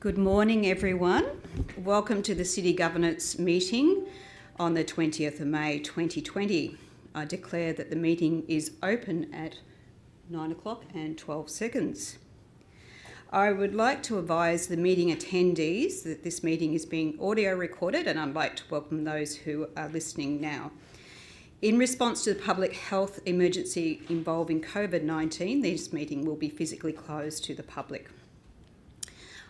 Good morning, everyone. Welcome to the City Governance meeting on the 20th of May 2020. I declare that the meeting is open at 9 o'clock and 12 seconds. I would like to advise the meeting attendees that this meeting is being audio recorded, and I'd like to welcome those who are listening now. In response to the public health emergency involving COVID-19, this meeting will be physically closed to the public.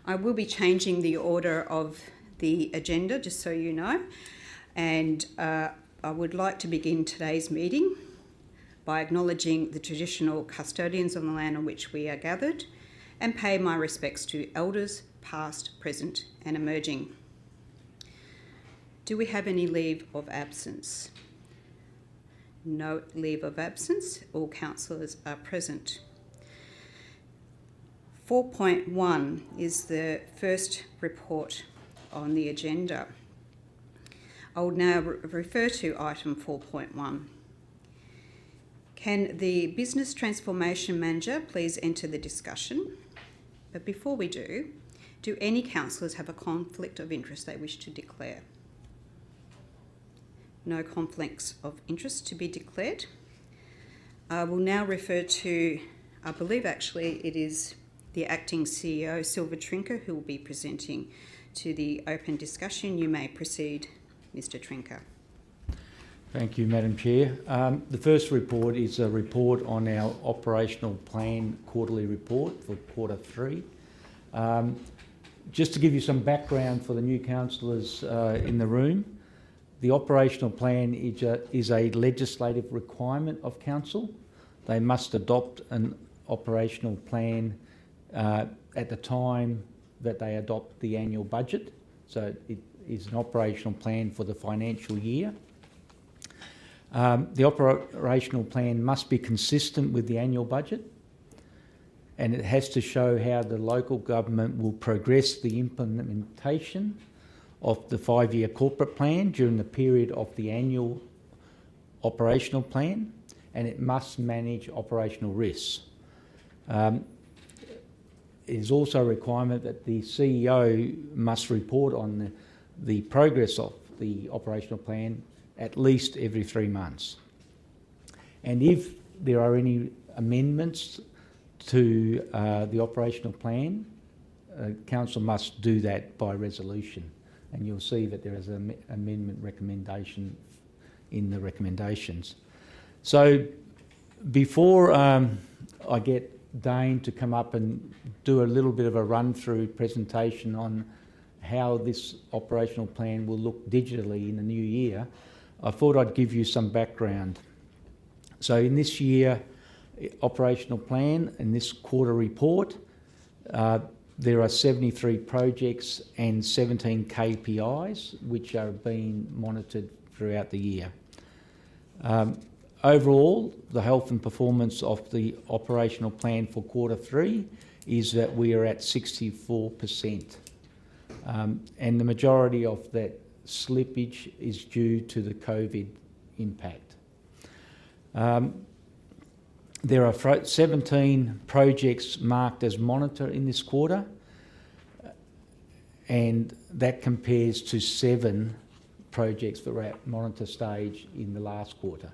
I will be changing the order of the agenda, just so you know, and I would like to begin today's meeting by acknowledging the traditional custodians of the land on which we are gathered and pay my respects to elders, past, present and emerging. Do we have any leave of absence? No leave of absence. All councillors are present. 4.1 is the first report on the agenda. I will now refer to item 4.1. Can the Business Transformation Manager please enter the discussion? But before we do any councillors have a conflict of interest they wish to declare? No conflicts of interest to be declared. I will now refer to, I believe actually it is the Acting CEO, Silver Trinker, who will be presenting to the open discussion. You may proceed, Mr. Trinker. Thank you, Madam Chair. The first report is a report on our operational plan quarterly report for quarter 3. Just to give you some background for the new councillors in the room, the operational plan is a legislative requirement of council. They must adopt an operational plan at the time that they adopt the annual budget. So it is an operational plan for the financial year. The operational plan must be consistent with the annual budget, and it has to show how the local government will progress the implementation of the 5-year corporate plan during the period of the annual operational plan, and it must manage operational risks. It is also a requirement that the CEO must report on the progress of the operational plan at least every 3 months. And if there are any amendments to the operational plan, Council must do that by resolution. And you'll see that there is an amendment recommendation in the recommendations. So before I get Dane to come up and do a little bit of a run-through presentation on how this operational plan will look digitally in the new year, I thought I'd give you some background. So in this year operational plan, in this quarter report, there are 73 projects and 17 KPIs which are being monitored throughout the year. Overall, the health and performance of the operational plan for quarter 3 is that we are at 64%. And the majority of that slippage is due to the COVID impact. There are 17 projects marked as monitor in this quarter, and that compares to 7 projects that were at monitor stage in the last quarter.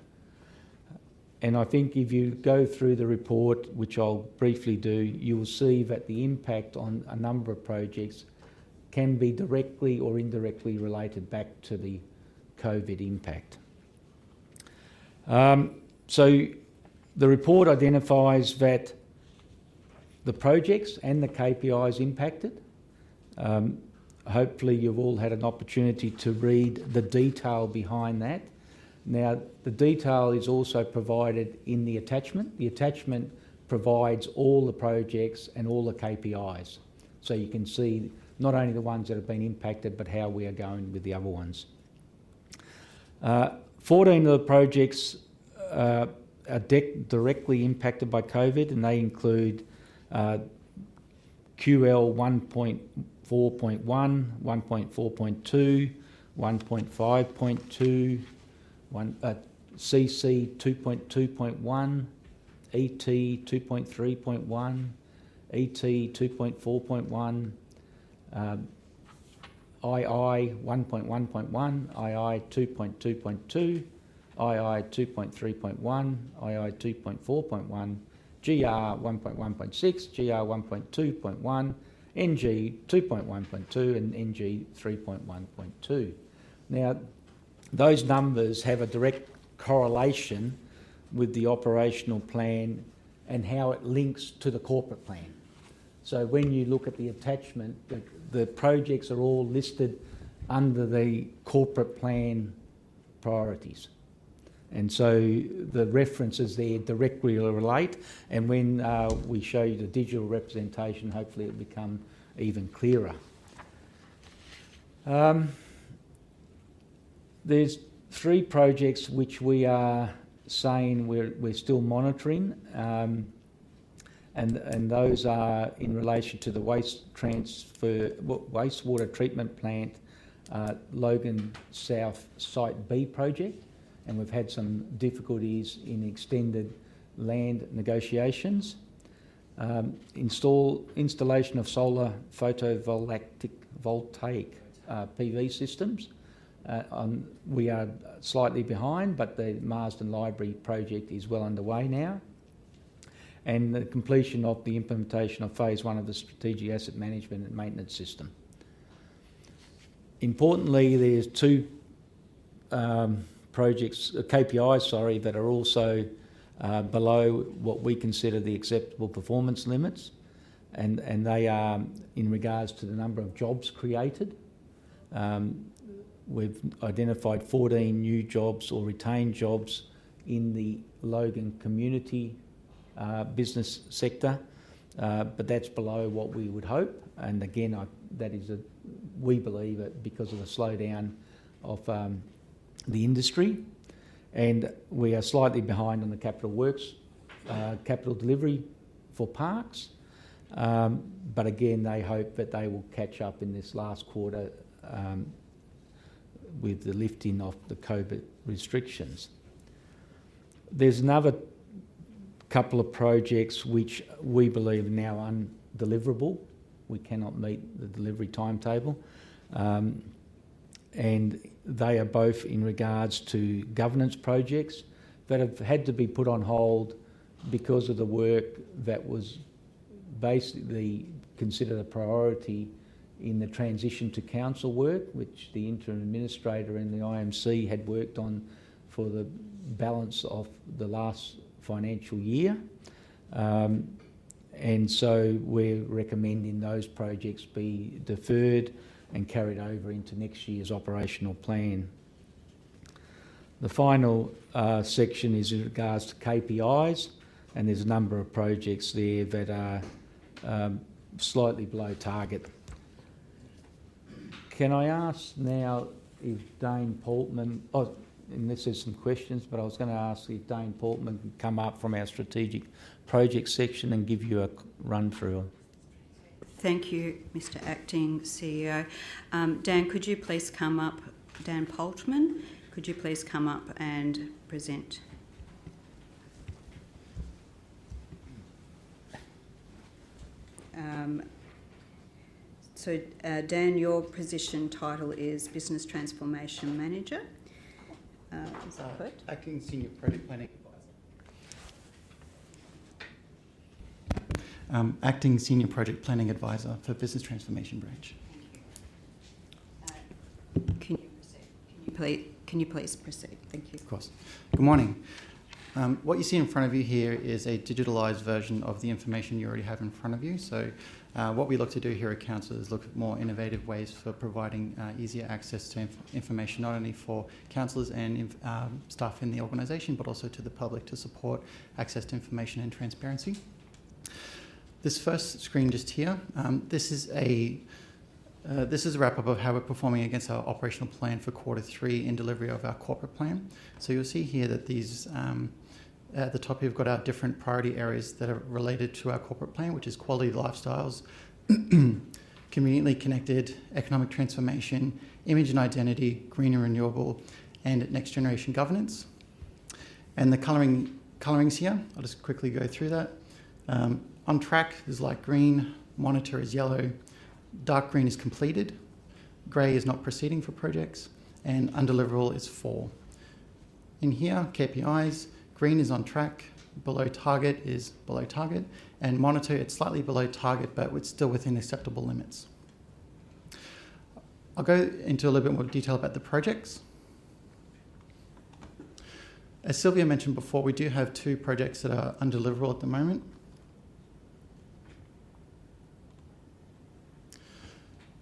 And I think if you go through the report, which I'll briefly do, you will see that the impact on a number of projects can be directly or indirectly related back to the COVID impact. So the report identifies that the projects and the KPIs impacted. Hopefully you've all had an opportunity to read the detail behind that. Now, the detail is also provided in the attachment. The attachment provides all the projects and all the KPIs. So you can see not only the ones that have been impacted, but how we are going with the other ones. 14 of the projects are directly impacted by COVID, and they include QL 1.4.1, 1.4.2, 1.5.2, CC 2.2.1, ET 2.3.1, ET 2.4.1, II 1.1.1, II 2.2.2, II 2.3.1, II 2.4.1, GR 1.1.6, GR 1.2.1, NG 2.1.2 and NG 3.1.2. Now, those numbers have a direct correlation with the operational plan and how it links to the corporate plan. So when you look at the attachment, the projects are all listed under the corporate plan priorities. And so the references there directly relate, and when we show you the digital representation, hopefully it'll become even clearer. There's 3 projects which we are saying we're still monitoring, and those are in relation to the wastewater treatment plant, Logan South Site B project, and we've had some difficulties in extended land negotiations. Installation of solar photovoltaic PV systems. We are slightly behind, but the Marsden Library project is well underway now. And the completion of the implementation of phase 1 of the Strategic Asset Management and Maintenance System. Importantly, there's 2 projects, KPIs, that are also below what we consider the acceptable performance limits, and they are in regards to the number of jobs created. We've identified 14 new jobs or retained jobs in the Logan community business sector, but that's below what we would hope. And again, we believe it because of the slowdown of the industry, and we are slightly behind on the capital works, capital delivery for parks, but again, they hope that they will catch up in this last quarter with the lifting of the COVID restrictions. There's another couple of projects which we believe are now undeliverable. We cannot meet the delivery timetable, and they are both in regards to governance projects that have had to be put on hold because of the work that was basically considered a priority in the transition to council work, which the interim administrator and the IMC had worked on for the balance of the last financial year. And so we're recommending those projects be deferred and carried over into next year's operational plan. The final section is in regards to KPIs, and there's a number of projects there that are slightly below target. Can I ask now if Dane Portman, unless there's some questions, but I was going to ask if Dane Portman can come up from our strategic project section and give you a run through. Thank you, Mr. Acting CEO. Dan, could you please come up, Dan Portman, could you please come up and present? Dan, your position title is Business Transformation Manager. Is that correct? Acting Senior Project Planning Advisor. Acting Senior Project Planning Advisor for Business Transformation Branch. Thank you. Can you proceed? Can you please proceed? Thank you. Of course. Good morning. What you see in front of you here is a digitalised version of the information you already have in front of you. So what we look to do here at Council is look at more innovative ways for providing easier access to information, not only for councillors and staff in the organisation, but also to the public to support access to information and transparency. This first screen just here, this is a wrap-up of how we're performing against our operational plan for Q3 in delivery of our corporate plan. So you'll see here that these, at the top, you've got our different priority areas that are related to our corporate plan, which is quality lifestyles, conveniently connected, economic transformation, image and identity, green and renewable, and next generation governance. And the colourings here, I'll just quickly go through that. On track is light green, monitor is yellow, dark green is completed, grey is not proceeding for projects, and undeliverable is 4. In here, KPIs, green is on track, below target is below target, and monitor, it's slightly below target, but it's still within acceptable limits. I'll go into a little bit more detail about the projects. As Sylvia mentioned before, we do have 2 projects that are undeliverable at the moment.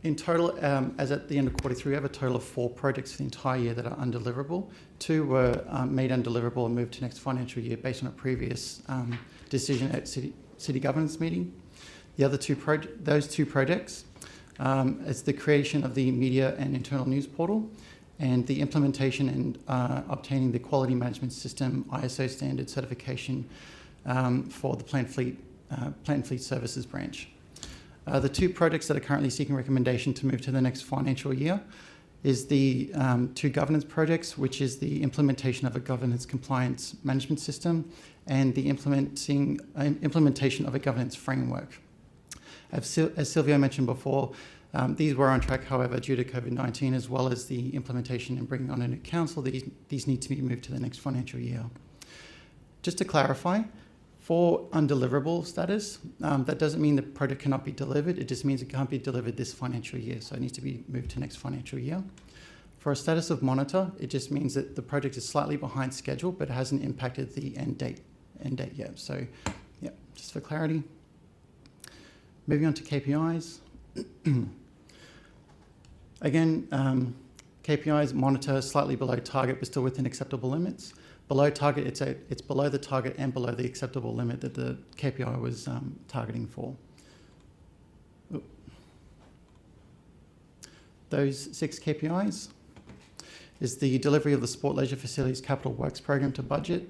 In total, as at the end of Q3, we have a total of 4 projects for the entire year that are undeliverable. 2 were made undeliverable and moved to next financial year based on a previous decision at City Governance meeting. The other those two projects is the creation of the media and internal news portal and the implementation and obtaining the quality management system ISO standard certification for the Plant Fleet Services branch. The 2 projects that are currently seeking recommendation to move to the next financial year is the 2 governance projects, which is the implementation of a governance compliance management system and the implementation of a governance framework. As Sylvia mentioned before, these were on track, however, due to COVID-19, as well as the implementation and bringing on a new council, these need to be moved to the next financial year. Just to clarify, for undeliverable status, that doesn't mean the project cannot be delivered. It just means it can't be delivered this financial year, so it needs to be moved to next financial year. For a status of monitor, it just means that the project is slightly behind schedule, but it hasn't impacted the end date yet. So, yeah, just for clarity. Moving on to KPIs. Again, KPIs monitor slightly below target, but still within acceptable limits. Below target, it's below the target and below the acceptable limit that the KPI was targeting for. Those 6 KPIs is the delivery of the Sport Leisure Facilities Capital Works Program to budget.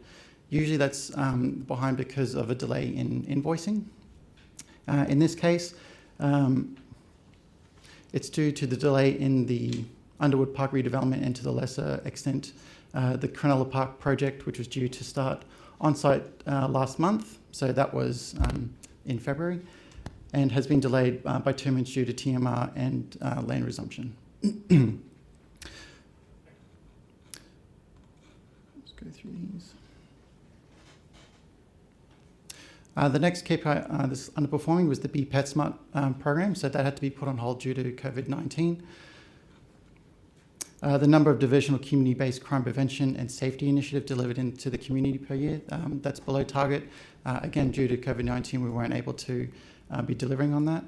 Usually that's behind because of a delay in invoicing. In this case, it's due to the delay in the Underwood Park redevelopment and to the lesser extent the Cronulla Park project, which was due to start on-site last month. So that was in February and has been delayed by 2 months due to TMR and land resumption. Let's go through these. The next KPI that's underperforming was the Be Pet Smart program, so that had to be put on hold due to COVID-19. The number of divisional community-based crime prevention and safety initiative delivered into the community per year, that's below target. Again, due to COVID-19, we weren't able to be delivering on that.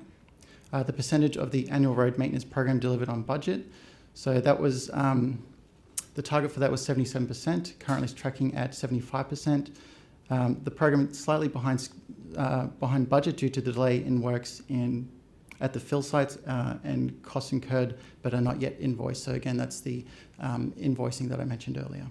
The percentage of the annual road maintenance program delivered on budget. So that was, the target for that was 77%, currently it's tracking at 75%. The program is slightly behind budget due to the delay in works at the fill sites and costs incurred but are not yet invoiced. So again, that's the invoicing that I mentioned earlier.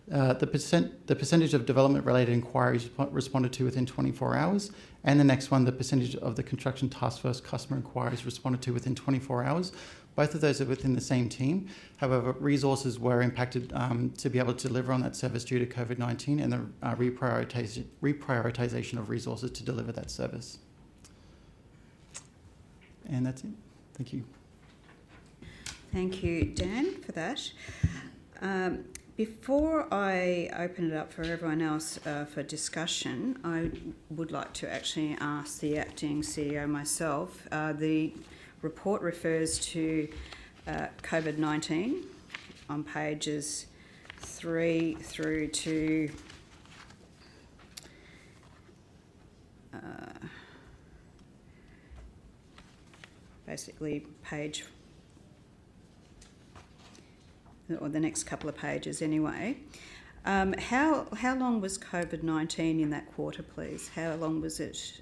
The percentage of development-related inquiries responded to within 24 hours, and the next one, the percentage of the construction task force customer inquiries responded to within 24 hours. Both of those are within the same team. However, resources were impacted to be able to deliver on that service due to COVID-19 and the reprioritization of resources to deliver that service. And that's it. Thank you. Thank you, Dan, for that. Before I open it up for everyone else for discussion, I would like to actually ask the acting CEO myself. The report refers to COVID-19 on pages 3 through to basically page, or the next couple of pages anyway. How long was COVID-19 in that quarter, please? How long was it?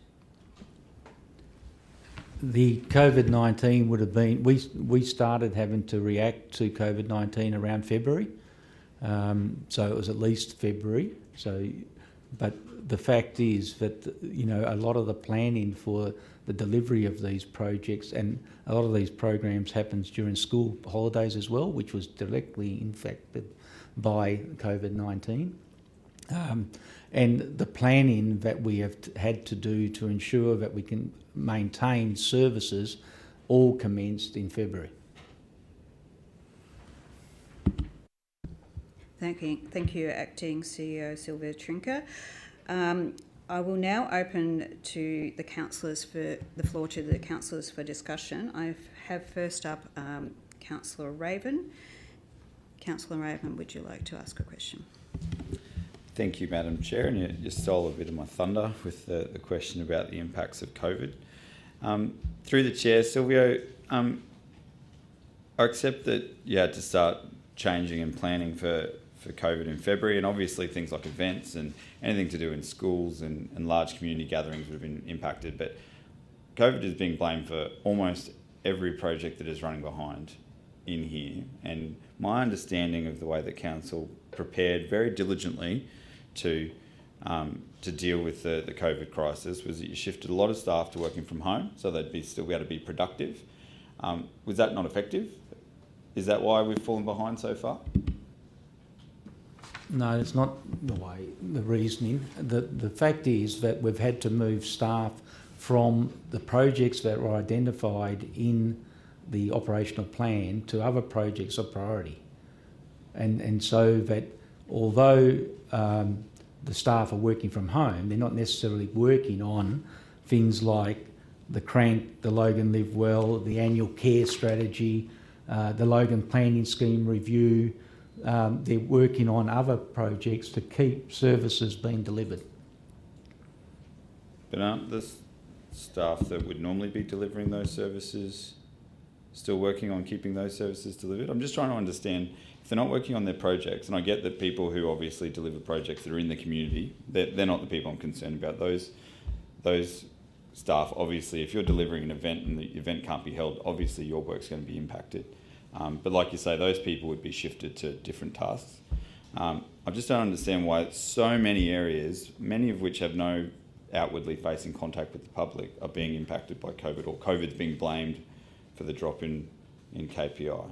The COVID-19 would have been, we started having to react to COVID-19 around February, so it was at least February. So, but the fact is that, you know, a lot of the planning for the delivery of these projects and a lot of these programs happens during school holidays as well, which was directly infected by COVID-19. And the planning that we have had to do to ensure that we can maintain services all commenced in February. Thank you, Acting CEO Sylvia Trinker. I will now open to the councillors for the floor to the councillors for discussion. I have first up Councillor Raven. Councillor Raven, would you like to ask a question? Thank you, Madam Chair, and you stole a bit of my thunder with the question about the impacts of COVID. Through the Chair, Silvio, I accept that you had to start changing and planning for COVID in February, and obviously things like events and anything to do in schools and large community gatherings would have been impacted, but COVID is being blamed for almost every project that is running behind in here, and my understanding of the way that Council prepared very diligently to deal with the COVID crisis was that you shifted a lot of staff to working from home so they'd still be able to be productive. Was that not effective? Is that why we've fallen behind so far? No, it's not the reasoning. The fact is that we've had to move staff from the projects that were identified in the operational plan to other projects of priority. And so that although the staff are working from home, they're not necessarily working on things like the Crank, the Logan Live Well, the annual care strategy, the Logan Planning Scheme review. They're working on other projects to keep services being delivered. But aren't the staff that would normally be delivering those services still working on keeping those services delivered? I'm just trying to understand, if they're not working on their projects, and I get that people who obviously deliver projects that are in the community, they're not the people I'm concerned about. Those staff, obviously, if you're delivering an event and the event can't be held, obviously your work's going to be impacted. But like you say, those people would be shifted to different tasks. I just don't understand why so many areas, many of which have no outwardly facing contact with the public, are being impacted by COVID, or COVID's being blamed for the drop in KPI.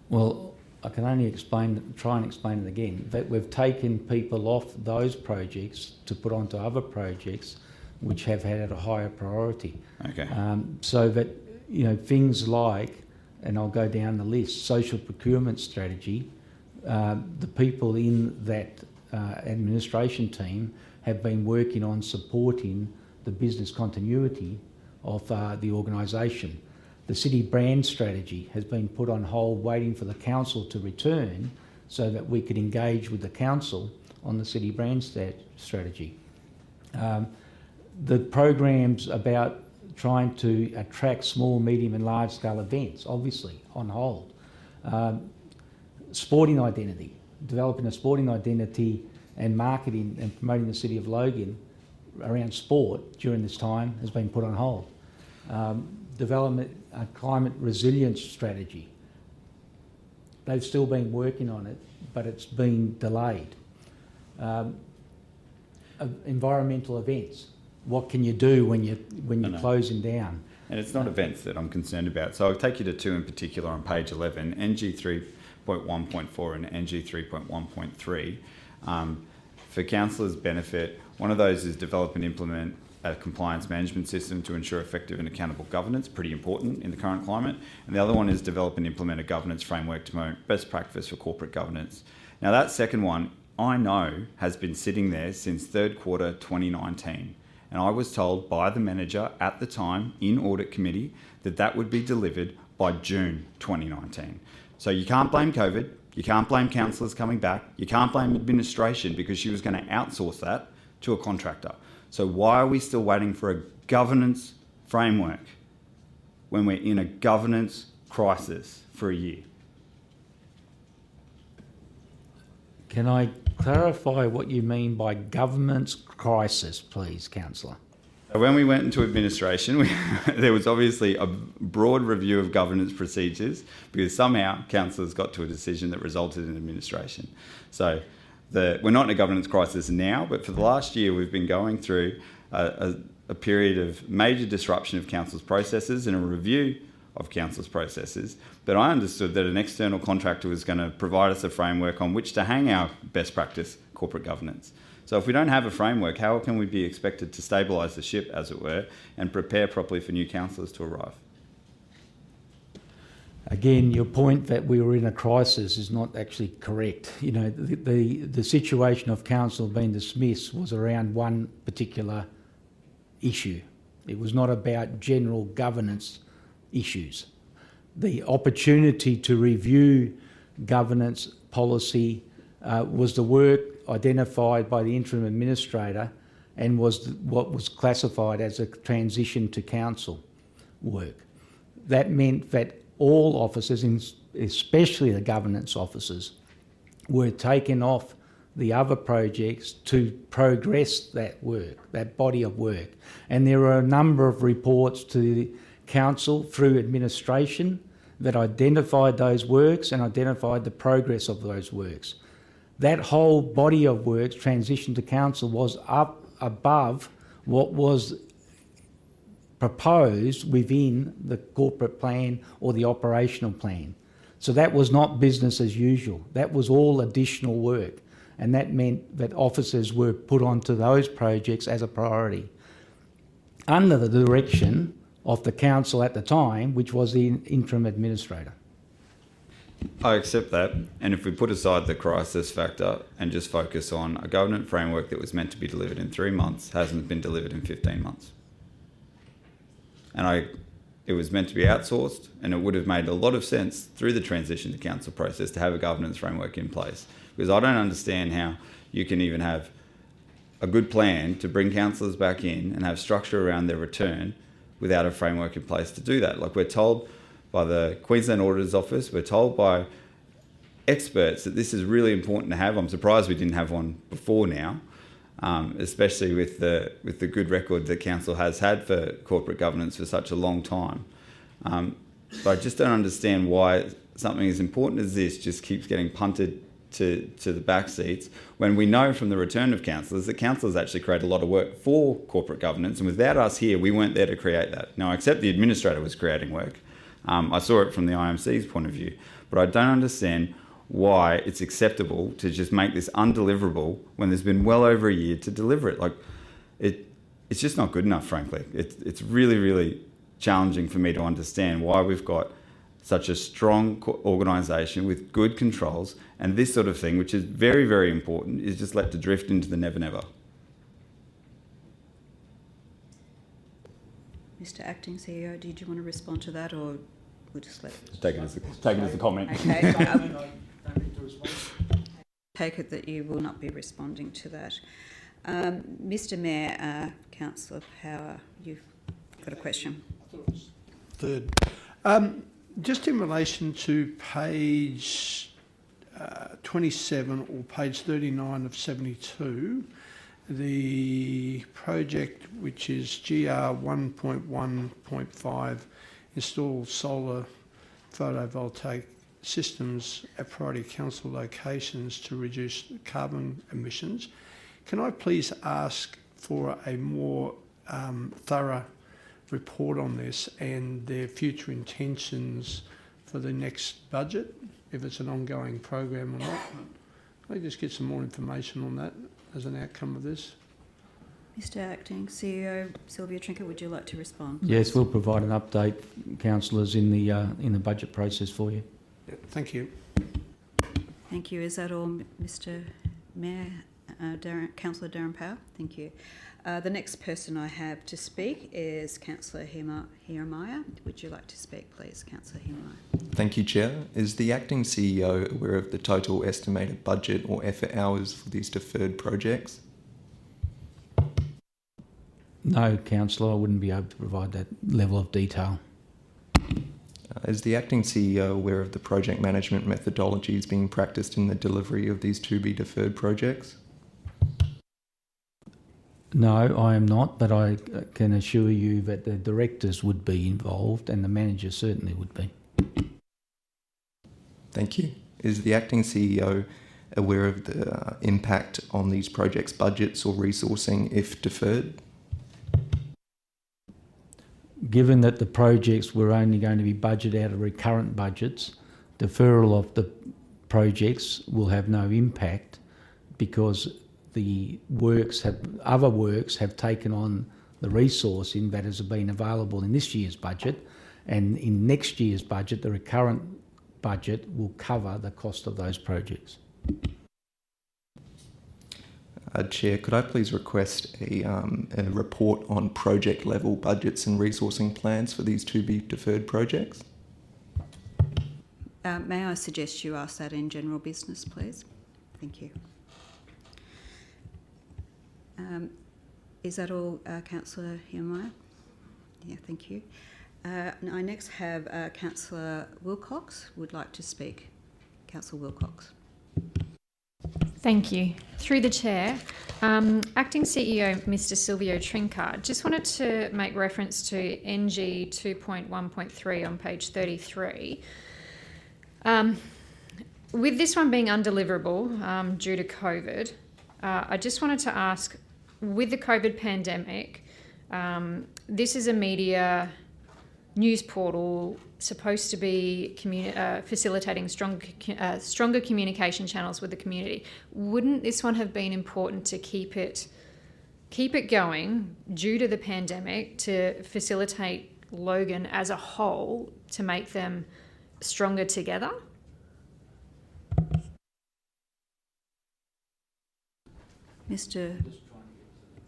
Well, I can only try and explain it again, that we've taken people off those projects to put onto other projects which have had a higher priority. Okay. So that, things like, and I'll go down the list, social procurement strategy, the people in that administration team have been working on supporting the business continuity of the organisation. The city brand strategy has been put on hold waiting for the council to return so that we could engage with the council on the city brand strategy. The programs about trying to attract small, medium and large scale events, obviously on hold. Sporting identity, developing a sporting identity and marketing and promoting the City of Logan around sport during this time has been put on hold. Development climate resilience strategy. They've still been working on it, but it's been delayed. Environmental events. What can you do when you're closing down? And it's not events that I'm concerned about. So I'll take you to two in particular on page 11, NG 3.1.4 and NG 3.1.3. For councillors' benefit, one of those is develop and implement a compliance management system to ensure effective and accountable governance, pretty important in the current climate. And the other one is develop and implement a governance framework to promote best practice for corporate governance. Now that second one, I know, has been sitting there since third quarter 2019. And I was told by the manager at the time in audit committee that that would be delivered by June 2019. So you can't blame COVID, you can't blame councillors coming back, you can't blame administration because she was going to outsource that to a contractor. So why are we still waiting for a governance framework when we're in a governance crisis for a year? Can I clarify what you mean by governance crisis, please, Councillor? When we went into administration, there was obviously a broad review of governance procedures because somehow councillors got to a decision that resulted in administration. So we're not in a governance crisis now, but for the last year we've been going through a period of major disruption of council's processes and a review of council's processes, but I understood that an external contractor was going to provide us a framework on which to hang our best practice corporate governance. So if we don't have a framework, how can we be expected to stabilise the ship, as it were, and prepare properly for new councillors to arrive? Again, your point that we were in a crisis is not actually correct. You know, the situation of council being dismissed was around one particular issue. It was not about general governance issues. The opportunity to review governance policy was the work identified by the interim administrator and was what was classified as a transition to council work. That meant that all officers, especially the governance officers, were taken off the other projects to progress that work, that body of work. And there are a number of reports to the council through administration that identified those works and identified the progress of those works. That whole body of works, transition to council, was up above what was proposed within the corporate plan or the operational plan. So that was not business as usual. That was all additional work. And that meant that officers were put onto those projects as a priority under the direction of the council at the time, which was the interim administrator. I accept that, and if we put aside the crisis factor and just focus on a governance framework that was meant to be delivered in 3 months, hasn't been delivered in 15 months. And it was meant to be outsourced, and it would have made a lot of sense through the transition to council process to have a governance framework in place. Because I don't understand how you can even have a good plan to bring councillors back in and have structure around their return without a framework in place to do that. Like, we're told by the Queensland Auditor's Office, we're told by experts that this is really important to have. I'm surprised we didn't have one before now, especially with the good record that council has had for corporate governance for such a long time. But I just don't understand why something as important as this just keeps getting punted to the back seats, when we know from the return of councillors that councillors actually create a lot of work for corporate governance, and without us here, we weren't there to create that. Now, I accept the administrator was creating work. I saw it from the IMC's point of view, but I don't understand why it's acceptable to just make this undeliverable when there's been well over a year to deliver it. Like, it's just not good enough, frankly. It's really, really challenging for me to understand why we've got such a strong organisation with good controls, and this sort of thing, which is very, very important, is just let to drift into the never, never. Mr. Acting CEO, did you want to respond to that, or we'll just let it? Take it as a comment. Okay. Take it that you will not be responding to that. Mr. Mayor, Councillor Power, you've got a question. Third. Just in relation to page 27 or page 39 of 72, the project which is GR 1.1.5, install solar photovoltaic systems at priority council locations to reduce carbon emissions. Can I please ask for a more thorough report on this and their future intentions for the next budget, if it's an ongoing program or not? Can I just get some more information on that as an outcome of this? Mr. Acting CEO Sylvia Trinket, would you like to respond? Yes, we'll provide an update, councillors, in the budget process for you. Yeah, thank you. Thank you. Is that all, Mr. Mayor? Councillor Darren Power? Thank you. The next person I have to speak is Councillor Hiermeier. Would you like to speak, please, Councillor Hiermeier? Thank you, Chair. Is the Acting CEO aware of the total estimated budget or effort hours for these deferred projects? No, Councillor, I wouldn't be able to provide that level of detail. Is the Acting CEO aware of the project management methodologies being practiced in the delivery of these to-be deferred projects? No, I am not, but I can assure you that the directors would be involved and the manager certainly would be. Thank you. Is the Acting CEO aware of the impact on these projects' budgets or resourcing if deferred? given that the projects were only going to be budgeted out of recurrent budgets, deferral of the projects will have no impact because the other works have taken on the resourcing that has been available in this year's budget, and in next year's budget, the recurrent budget will cover the cost of those projects. Chair, could I please request a report on project level budgets and resourcing plans for these to-be-deferred projects? May I suggest you ask that in general business, please? Thank you. Is that all, Councillor Hiermeyer? Yeah, thank you. I next have Councillor Wilcox would like to speak. Councillor Wilcox. Thank you. Through the Chair, Acting CEO Mr Silvio Trincard just wanted to make reference to NG 2.1.3 on page 33. With this one being undeliverable due to COVID, I just wanted to ask, with the COVID pandemic, this is a media news portal supposed to be facilitating stronger communication channels with the community. Wouldn't this one have been important to keep it going due to the pandemic to facilitate Logan as a whole to make them stronger together?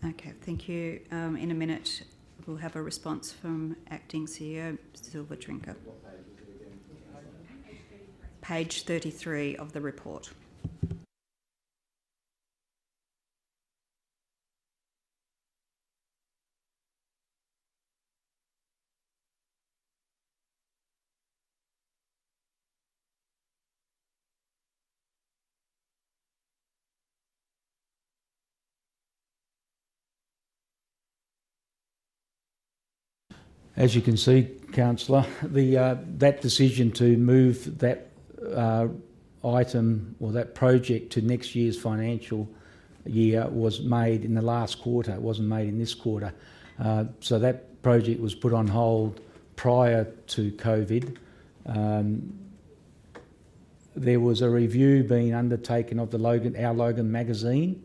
Okay, thank you. In a minute, we'll have a response from Acting CEO Silver Trinker. Page 33 of the report. As you can see, Councillor, that decision to move that item or that project to next year's financial year was made in the last quarter. It wasn't made in this quarter. So that project was put on hold prior to COVID. There was a review being undertaken of our Logan magazine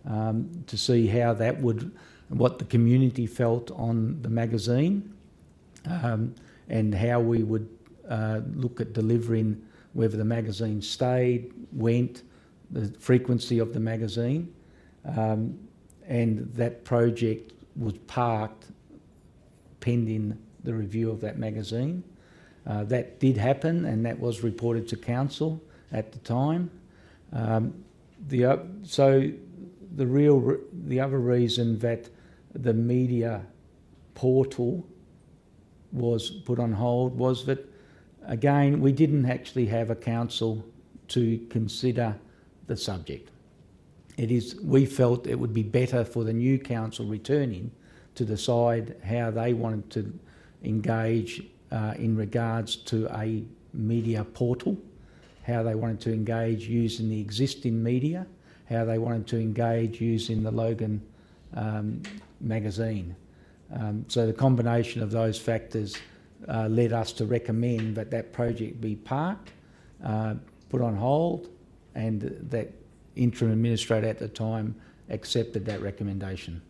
to see how what the community felt on the magazine. And how we would look at delivering whether the magazine stayed, went, the frequency of the magazine. And that project was parked pending the review of that magazine. That did happen, and that was reported to Council at the time. The other reason that the media portal was put on hold was that, again, we didn't actually have a council to consider the subject. We felt it would be better for the new council returning to decide how they wanted to engage in regards to a media portal, how they wanted to engage using the existing media, how they wanted to engage using the Logan magazine. So the combination of those factors led us to recommend that project be parked, put on hold, and that interim administrator at the time accepted that recommendation.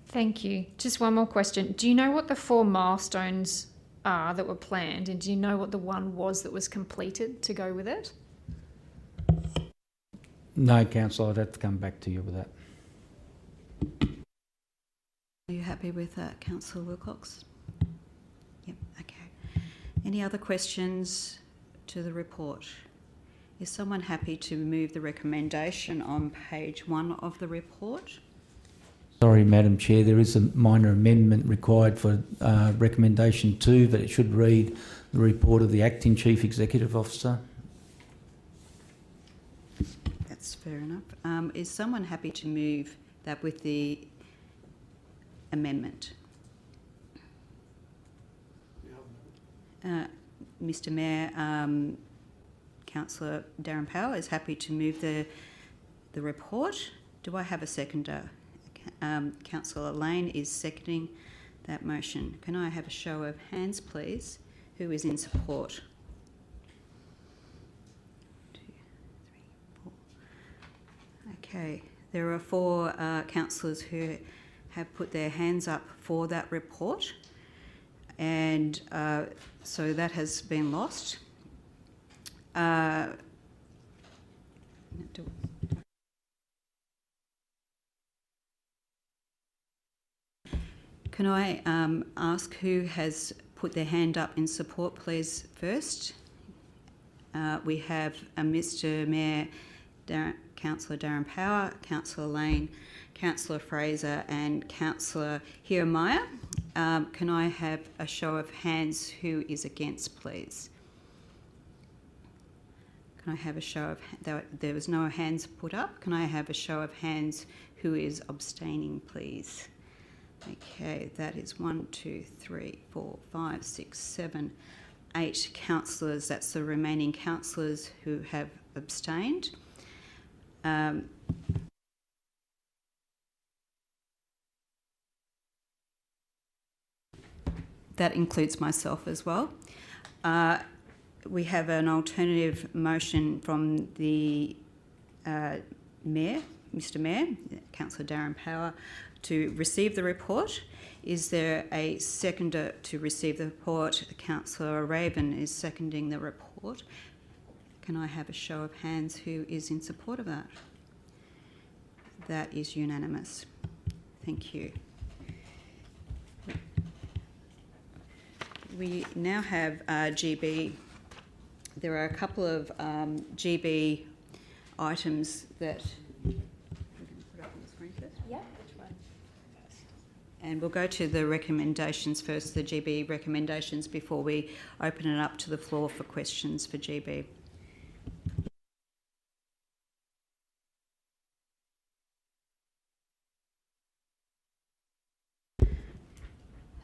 Thank you. Just one more question. Do you know what the 4 milestones are that were planned, and do you know what the one was that was completed to go with it? No, Councillor, I'd have to come back to you with that. Are you happy with that, Councillor Wilcox? Yep, okay. Any other questions to the report? Is someone happy to move the recommendation on page 1 of the report? Sorry, Madam Chair, there is a minor amendment required for recommendation 2, but it should read the report of the Acting Chief Executive Officer. That's fair enough. Is someone happy to move that with the amendment? Mr Mayor, Councillor Darren Powell is happy to move the report. Do I have a seconder? Councillor Lane is seconding that motion. Can I have a show of hands, please? Who is in support? 2, 3, 4. Okay, there are 4 councillors who have put their hands up for that report, and so that has been lost. Can I ask who has put their hand up in support, please, first? We have Mr Mayor, Councillor Darren Power, Councillor Lane, Councillor Fraser and Councillor Hiermeyer. Can I have a show of hands who is against, please? Can I have a show of... There was no hands put up. Can I have a show of hands who is abstaining, please? Okay, that is 1, 2, 3, 4, 5, 6, 7, 8 councillors. That's the remaining councillors who have abstained. That includes myself as well. We have an alternative motion from the Mayor, Mr Mayor, Councillor Darren Power, to receive the report. Is there a seconder to receive the report? Councillor Raven is seconding the report. Can I have a show of hands who is in support of that? That is unanimous. Thank you. We now have GB. There are a couple of GB items that... And we'll go to the recommendations first, the GB recommendations, before we open it up to the floor for questions for GB.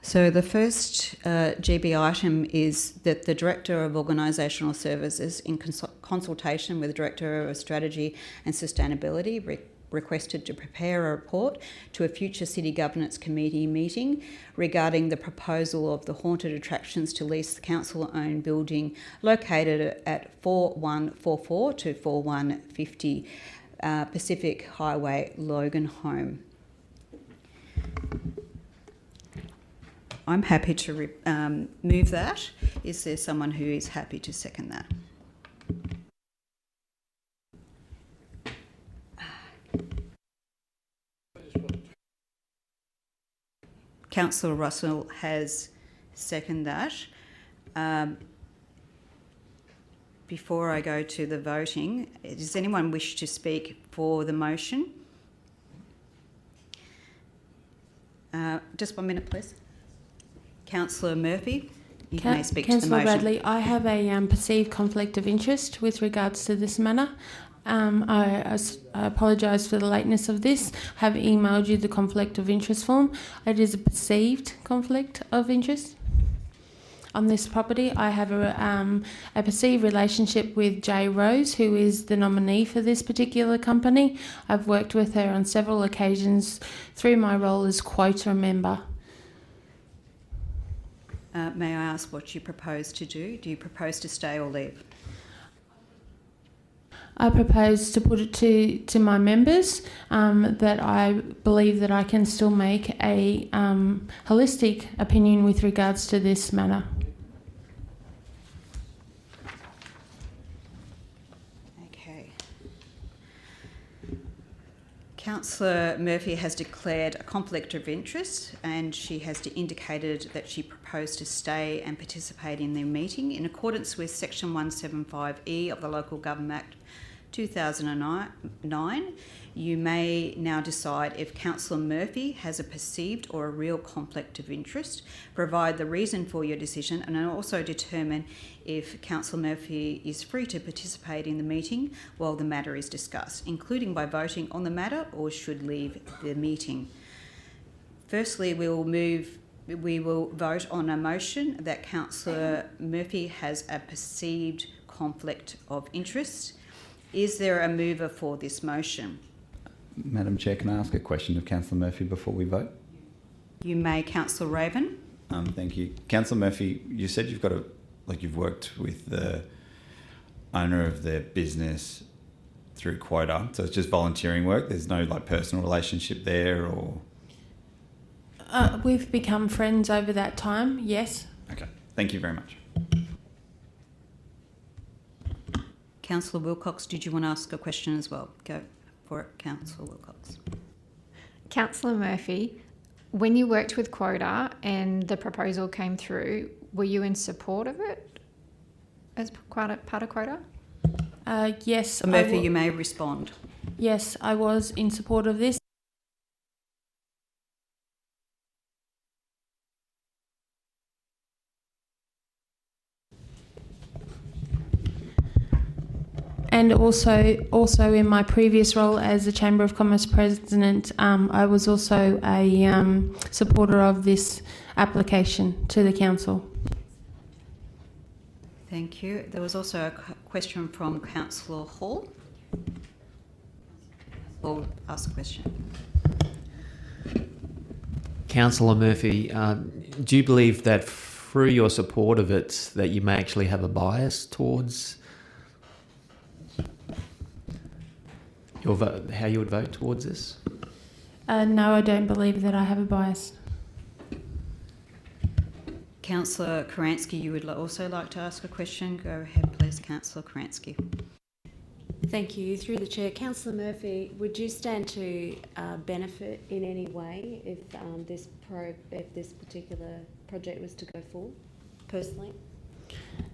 So the first GB item is that the Director of Organisational Services, in consultation with the Director of Strategy and Sustainability, requested to prepare a report to a future City Governance Committee meeting regarding the proposal of the haunted attractions to lease the council-owned building located at 4144 to 4150 Pacific Highway, Logan Home. I'm happy to move that. Is there someone who is happy to second that? Councillor Russell has seconded that. Before I go to the voting, does anyone wish to speak for the motion? Just 1 minute, please. Councillor Murphy, you may speak to the motion. Councillor Bradley, I have a perceived conflict of interest with regards to this matter. I apologise for the lateness of this. I have emailed you the conflict of interest form. It is a perceived conflict of interest. On this property, I have a perceived relationship with Jay Rose, who is the nominee for this particular company. I've worked with her on several occasions through my role as quota member. May I ask what you propose to do? Do you propose to stay or leave? I propose to put it to my members that I believe that I can still make a holistic opinion with regards to this matter. Okay. Councillor Murphy has declared a conflict of interest, and she has indicated that she proposed to stay and participate in the meeting in accordance with Section 175E of the Local Government Act 2009. You may now decide if Councillor Murphy has a perceived or a real conflict of interest, provide the reason for your decision, and also determine if Councillor Murphy is free to participate in the meeting while the matter is discussed, including by voting on the matter, or should leave the meeting. Firstly, we will vote on a motion that Councillor Murphy has a perceived conflict of interest. Is there a mover for this motion? Madam Chair, can I ask a question of Councillor Murphy before we vote? You may, Councillor Raven. Thank you. Councillor Murphy, you said you've worked with the owner of their business through quota, so it's just volunteering work. There's no personal relationship there, or we've become friends over that time. Yes. Okay. Thank you very much. Councillor Wilcox, did you want to ask a question as well? Go for it, Councillor Wilcox. Councillor Murphy, when you worked with quota and the proposal came through, were you in support of it as part of quota? Yes. Murphy, you may respond. Yes, I was in support of this. And also in my previous role as the Chamber of Commerce President, I was also a supporter of this application to the Council. Thank you. There was also a question from Councillor Hall. Or ask a question. Councillor Murphy, do you believe that through your support of it that you may actually have a bias towards your vote, how you would vote towards this? No, I don't believe that I have a bias. Councillor Karansky, you would also like to ask a question? Go ahead, please, Councillor Karansky. Thank you. Through the Chair, Councillor Murphy, would you stand to benefit in any way if this particular project was to go forward, personally?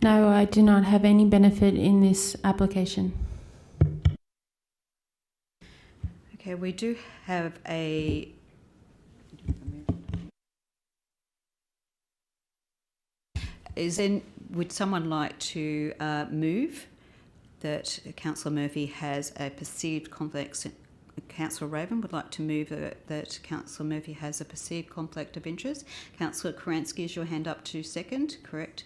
No, I do not have any benefit in this application. Okay, we do have a... Would someone like to move that Councillor Murphy has a perceived conflict? Councillor Raven would like to move that Councillor Murphy has a perceived conflict of interest. Councillor Karansky, is your hand up to second? Correct.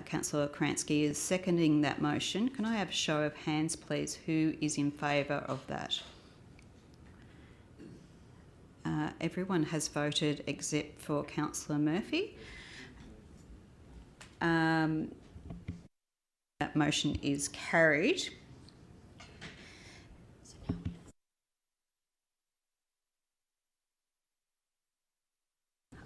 Councillor Karansky is seconding that motion. Can I have a show of hands, please? Who is in favour of that? Everyone has voted except for Councillor Murphy. That motion is carried.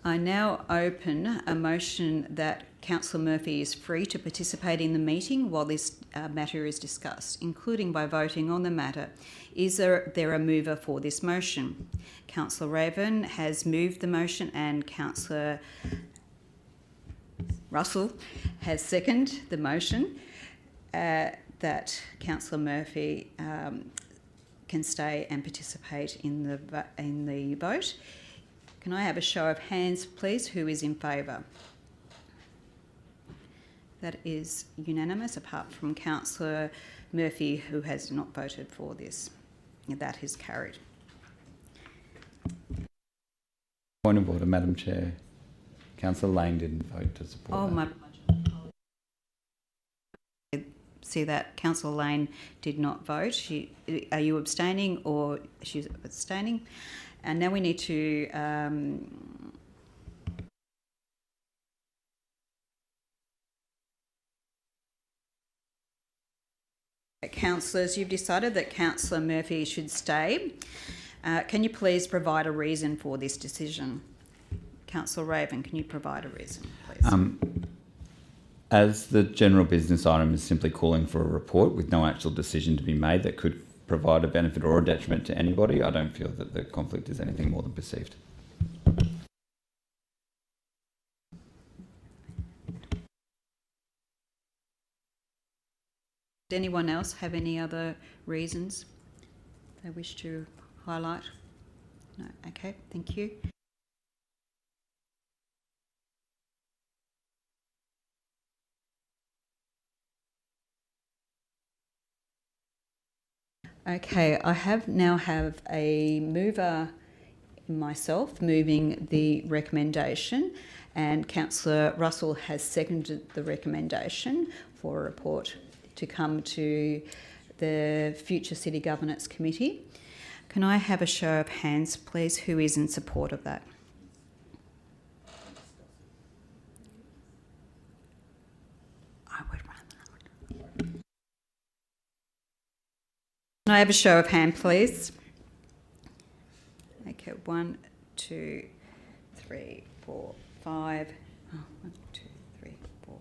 I now open a motion that Councillor Murphy is free to participate in the meeting while this matter is discussed, including by voting on the matter. Is there a mover for this motion? Councillor Raven has moved the motion and Councillor Russell has seconded the motion that Councillor Murphy can stay and participate in the vote. Can I have a show of hands, please? Who is in favour? That is unanimous, apart from Councillor Murphy, who has not voted for this. That is carried. Point of order, Madam Chair. Councillor Lane didn't vote to support that. See that Councillor Lane did not vote. Are you abstaining or she's abstaining? And now we need to councillors, you've decided that Councillor Murphy should stay. Can you please provide a reason for this decision? Councillor Raven, can you provide a reason, please? As the general business item is simply calling for a report with no actual decision to be made that could provide a benefit or a detriment to anybody, I don't feel that the conflict is anything more than perceived. Does anyone else have any other reasons they wish to highlight? No? Okay, thank you. Okay, I now have a mover, myself, moving the recommendation, and Councillor Russell has seconded the recommendation for a report to come to the Future City Governance Committee. Can I have a show of hands, please? Who is in support of that? Can I have a show of hand, please? Okay, 1, 2, 3, 4, 5. 1, 2, 3, 4,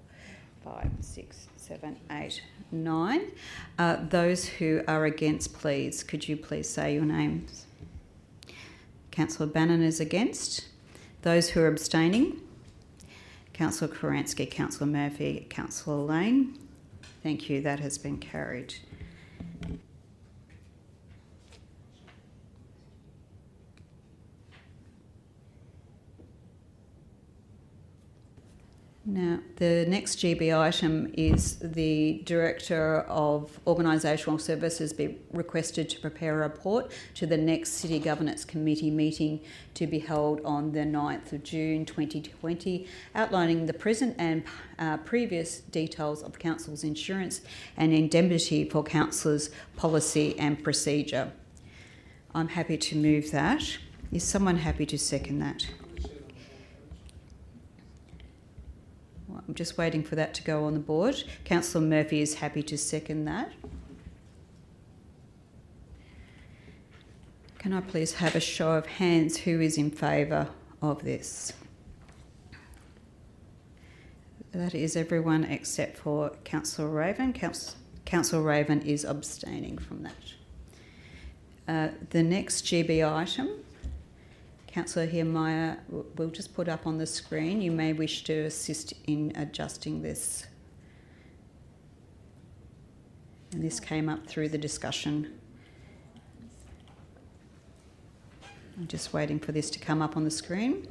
5, 6, 7, 8, 9. Those who are against, please, could you please say your names? Councillor Bannon is against. Those who are abstaining? Councillor Karansky, Councillor Murphy, Councillor Lane. Thank you, that has been carried. Now, the next GB item is the Director of Organisational Services be requested to prepare a report to the next City Governance Committee meeting to be held on the 9th of June 2020, outlining the present and previous details of Council's insurance and indemnity for Councillors' policy and procedure. I'm happy to move that. Is someone happy to second that? I'm just waiting for that to go on the board. Councillor Murphy is happy to second that. Can I please have a show of hands who is in favour of this? That is everyone except for Councillor Raven. Councillor Raven is abstaining from that. The next GB item, Councillor Heermeyer, we'll just put up on the screen. You may wish to assist in adjusting this. And this came up through the discussion. I'm just waiting for this to come up on the screen.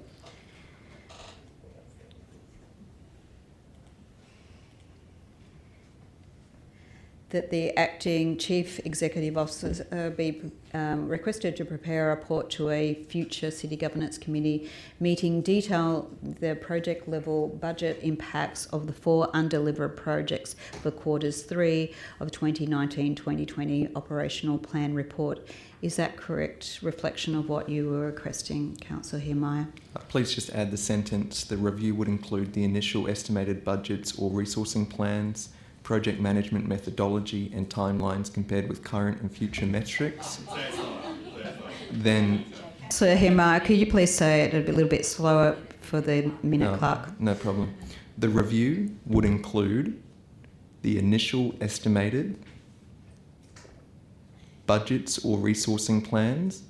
That the Acting Chief Executive Officer be requested to prepare a report to a future City Governance Committee meeting, detail the project level budget impacts of the 4 undelivered projects for quarters 3 of 2019-2020 operational plan report. Is that correct reflection of what you were requesting, Councillor Heermeyer? Please just add the sentence, the review would include the initial estimated budgets or resourcing plans, project management methodology and timelines compared with current and future metrics. Then... So, Heermeyer, could you please say it a little bit slower for the minute clerk? No problem. The review would include the initial estimated budgets or resourcing plans,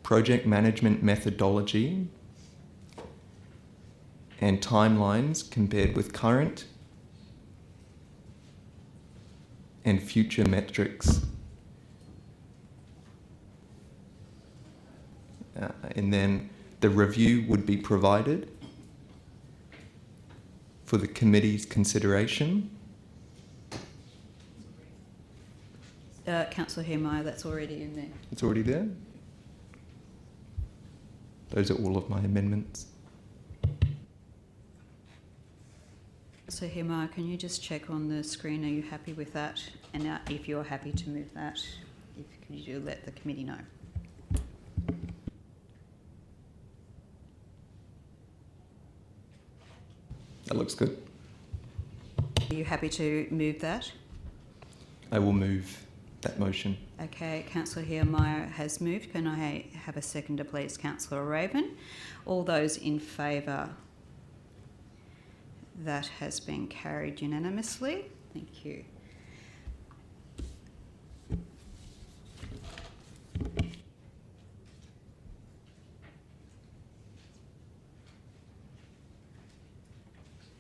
project management methodology, and timelines compared with current and future metrics. And then the review would be provided for the committee's consideration. Councillor Heermeyer, that's already in there. It's already there? Those are all of my amendments. So, Heermeyer, can you just check on the screen, are you happy with that? And if you're happy to move that, could you let the committee know? That looks good. Are you happy to move that? I will move that motion. Okay, Councillor Heermeyer has moved. Can I have a seconder, please? Councillor Raven. All those in favour? That has been carried unanimously. Thank you.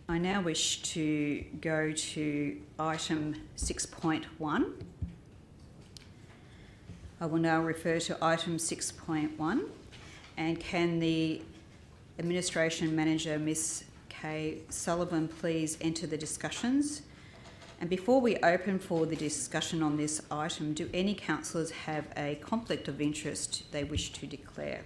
I now wish to go to item 6.1. I will now refer to item 6.1, and can the Administration Manager, Ms. Kay Sullivan, please enter the discussions? And before we open for the discussion on this item, do any councillors have a conflict of interest they wish to declare?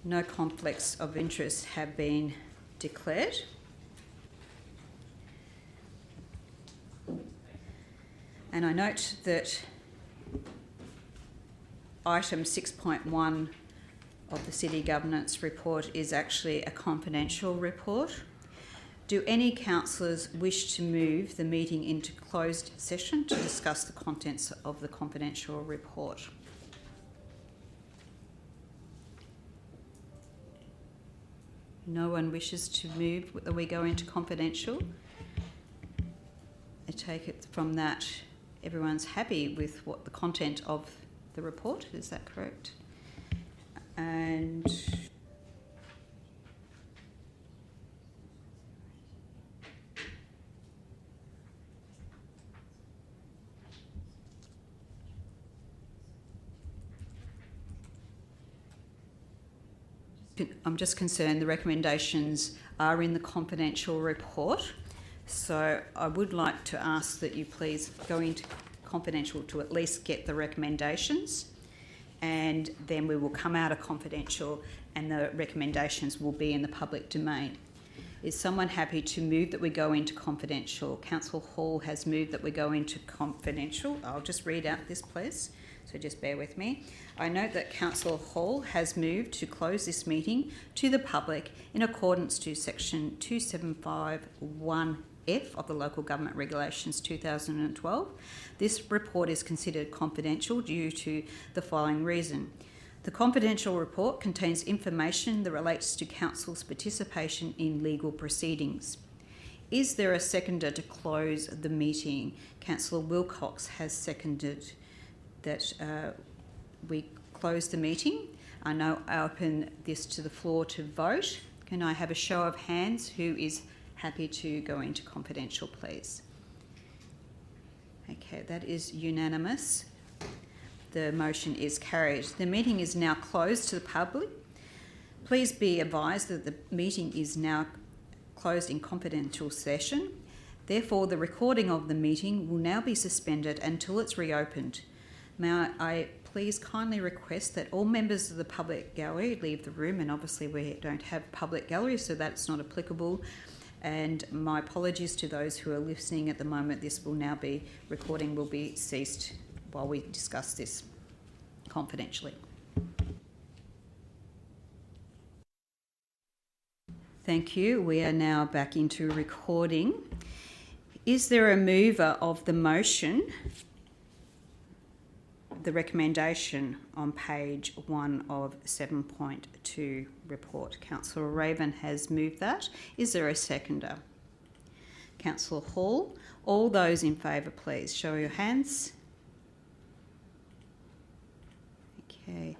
No conflicts of interest have been declared. And I note that item 6.1 of the City Governance Report is actually a confidential report. Do any councillors wish to move the meeting into closed session to discuss the contents of the confidential report? No one wishes to move that we go into confidential. I take it from that everyone's happy with what the content of the report, is that correct? And I'm just concerned the recommendations are in the confidential report, so I would like to ask that you please go into confidential to at least get the recommendations, and then we will come out of confidential and the recommendations will be in the public domain. Is someone happy to move that we go into confidential? Councillor Hall has moved that we go into confidential. I'll just read out this, please. So just bear with me. I note that Councillor Hall has moved to close this meeting to the public in accordance to section 2751F of the Local Government Regulations 2012. This report is considered confidential due to the following reason. The confidential report contains information that relates to Council's participation in legal proceedings. Is there a seconder to close the meeting? Councillor Wilcox has seconded that we close the meeting. I now open this to the floor to vote. Can I have a show of hands who is happy to go into confidential, please? Okay, that is unanimous. The motion is carried. The meeting is now closed to the public. Please be advised that the meeting is now closed in confidential session. Therefore, the recording of the meeting will now be suspended until it's reopened. May I please kindly request that all members of the public gallery leave the room, and obviously we don't have public gallery, so that's not applicable. And my apologies to those who are listening at the moment. This will now be, recording will be ceased while we discuss this confidentially. Thank you. We are now back into recording. Is there a mover of the motion, the recommendation on page 1 of 7.2 report? Councillor Raven has moved that. Is there a seconder? Councillor Hall. All those in favour, please show your hands. Okay,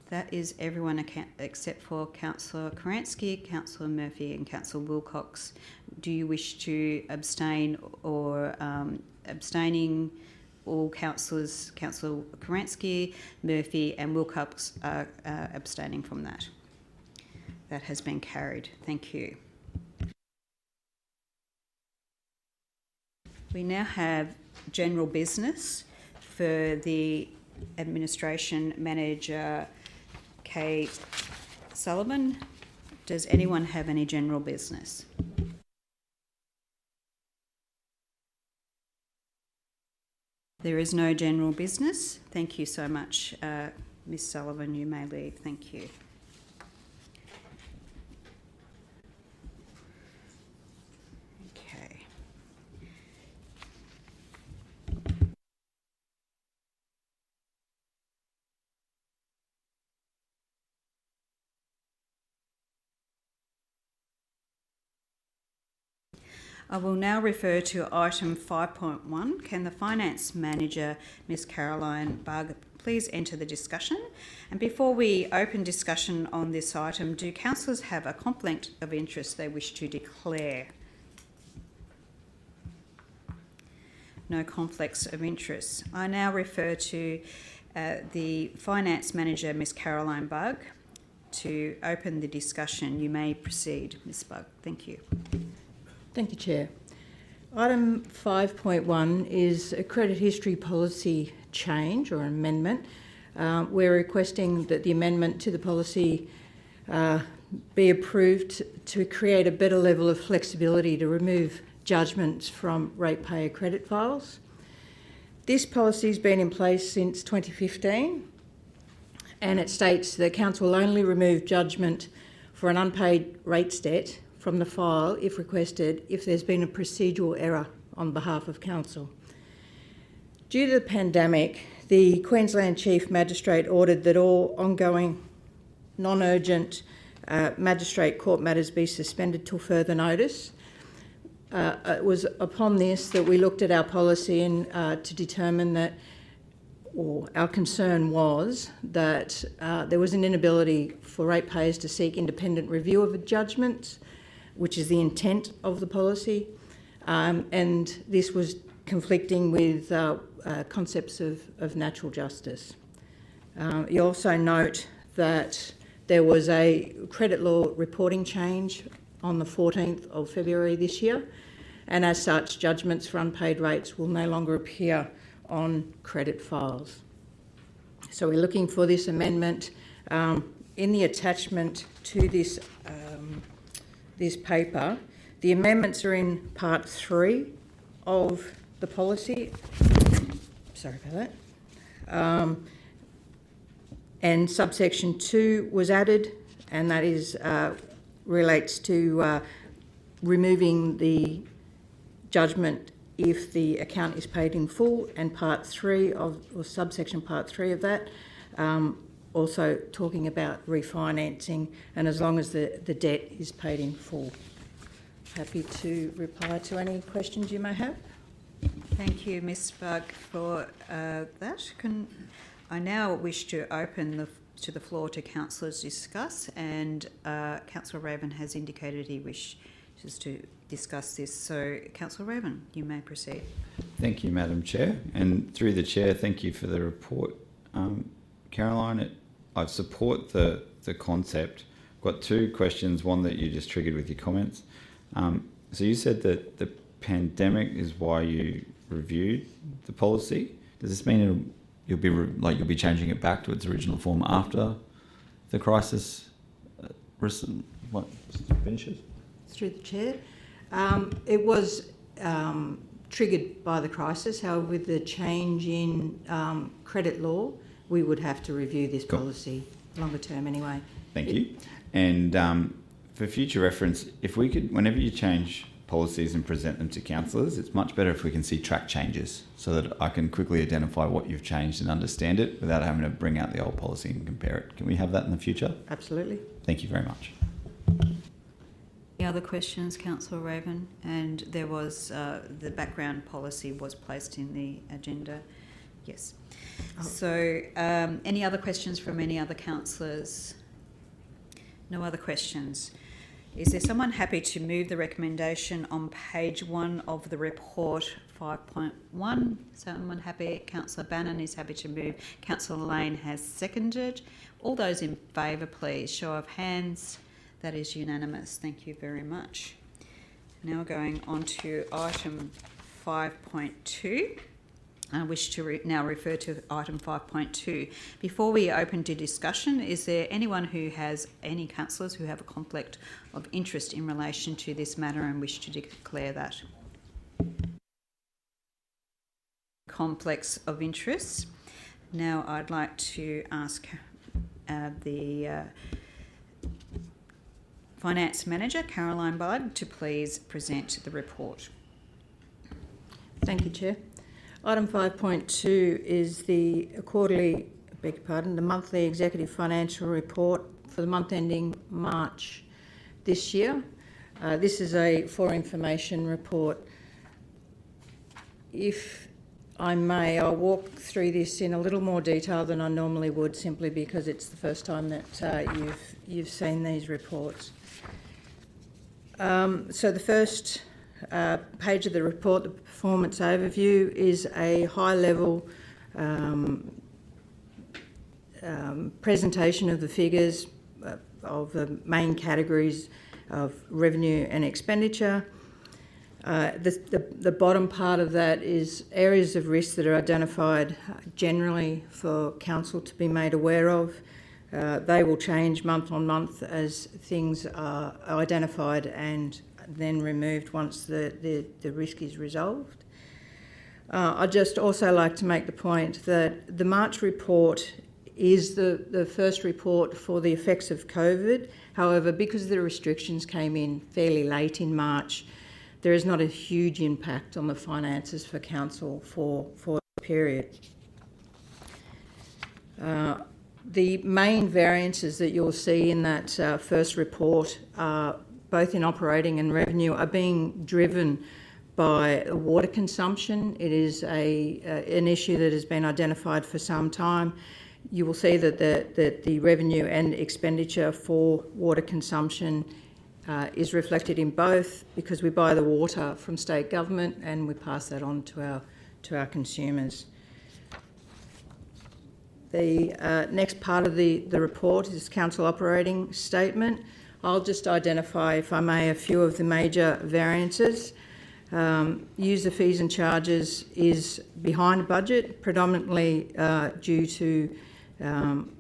that is everyone except for Councillor Karansky, Councillor Murphy and Councillor Wilcox. Do you wish to abstain or abstaining? All councillors, Councillor Karansky, Murphy and Wilcox are abstaining from that. That has been carried. Thank you. We now have general business for the Administration Manager Kay Sullivan. Does anyone have any general business? There is no general business. Thank you so much, Ms. Sullivan. You may leave. Thank you. Okay. I will now refer to item 5.1. Can the Finance Manager, Ms Caroline Bugg, please enter the discussion? And before we open discussion on this item, do councillors have a conflict of interest they wish to declare? No conflicts of interest. I now refer to the Finance Manager, Ms Caroline Bugg, to open the discussion. You may proceed, Ms Bugg. Thank you. Thank you, Chair. Item 5.1 is a credit history policy change or amendment. We're requesting that the amendment to the policy be approved to create a better level of flexibility to remove judgments from ratepayer credit files. This policy has been in place since 2015, and it states the Council will only remove judgment for an unpaid rates debt from the file, if requested, if there's been a procedural error on behalf of Council. Due to the pandemic, the Queensland Chief Magistrate ordered that all ongoing non-urgent magistrate court matters be suspended till further notice. It was upon this that we looked at our policy and to determine that, or our concern was that there was an inability for ratepayers to seek independent review of a judgment, which is the intent of the policy, and this was conflicting with concepts of natural justice. You also note that there was a credit law reporting change on the 14th of February this year, and as such, judgments for unpaid rates will no longer appear on credit files. So we're looking for this amendment. In the attachment to this, this paper, the amendments are in part 3 of the policy. Sorry about that. And subsection 2 was added, and that is relates to removing the judgment if the account is paid in full, and part 3 of, or subsection part 3 of that, also talking about refinancing, and as long as the debt is paid in full. Happy to reply to any questions you may have. Thank you, Ms. Bugg, for that. I now wish to open to the floor to Councillors Discuss, and Councillor Raven has indicated he wishes to discuss this. So, Councillor Raven, you may proceed. Thank you, Madam Chair. And through the Chair, thank you for the report. Caroline, I support the concept. I've got 2 questions, one that you just triggered with your comments. So you said that the pandemic is why you reviewed the policy. Does this mean you'll be changing it back to its original form after the crisis finishes? Through the Chair. It was triggered by the crisis. However, with the change in credit law, we would have to review this policy longer term anyway. Thank you. And for future reference, if we could, whenever you change policies and present them to councillors, it's much better if we can see track changes so that I can quickly identify what you've changed and understand it without having to bring out the old policy and compare it. Can we have that in the future? Absolutely. Thank you very much. Any other questions, Councillor Raven? And there was the background policy was placed in the agenda. Yes. Oh. So any other questions from any other councillors? No other questions. Is there someone happy to move the recommendation on page 1 of the report 5.1? Someone happy? Councillor Bannon is happy to move. Councillor Lane has seconded. All those in favour, please. Show of hands. That is unanimous. Thank you very much. Now going on to item 5.2. I wish to now refer to item 5.2. Before we open to discussion, is there anyone who has, any councillors who have a conflict of interest in relation to this matter and wish to declare that? Complex of interest. Now I'd like to ask the Finance Manager, Caroline Budd, to please present the report. Thank you, Chair. Item 5.2 is the quarterly, the monthly executive financial report for the month ending March this year. This is a for information report. If I may, I'll walk through this in a little more detail than I normally would, simply because it's the first time that you've seen these reports. So the first page of the report, the performance overview, is a high-level presentation of the figures of the main categories of revenue and expenditure. The bottom part of that is areas of risk that are identified generally for Council to be made aware of. They will change month on month as things are identified and then removed once the risk is resolved. I'd just also like to make the point that the March report is the first report for the effects of COVID. However, because the restrictions came in fairly late in March, there is not a huge impact on the finances for Council for the period. The main variances that you'll see in that first report, both in operating and revenue, are being driven by water consumption. It is an issue that has been identified for some time. You will see that the revenue and expenditure for water consumption is reflected in both, because we buy the water from state government and we pass that on to our consumers. The next part of the report is Council operating statement. I'll just identify, if I may, a few of the major variances. User fees and charges is behind budget, predominantly due to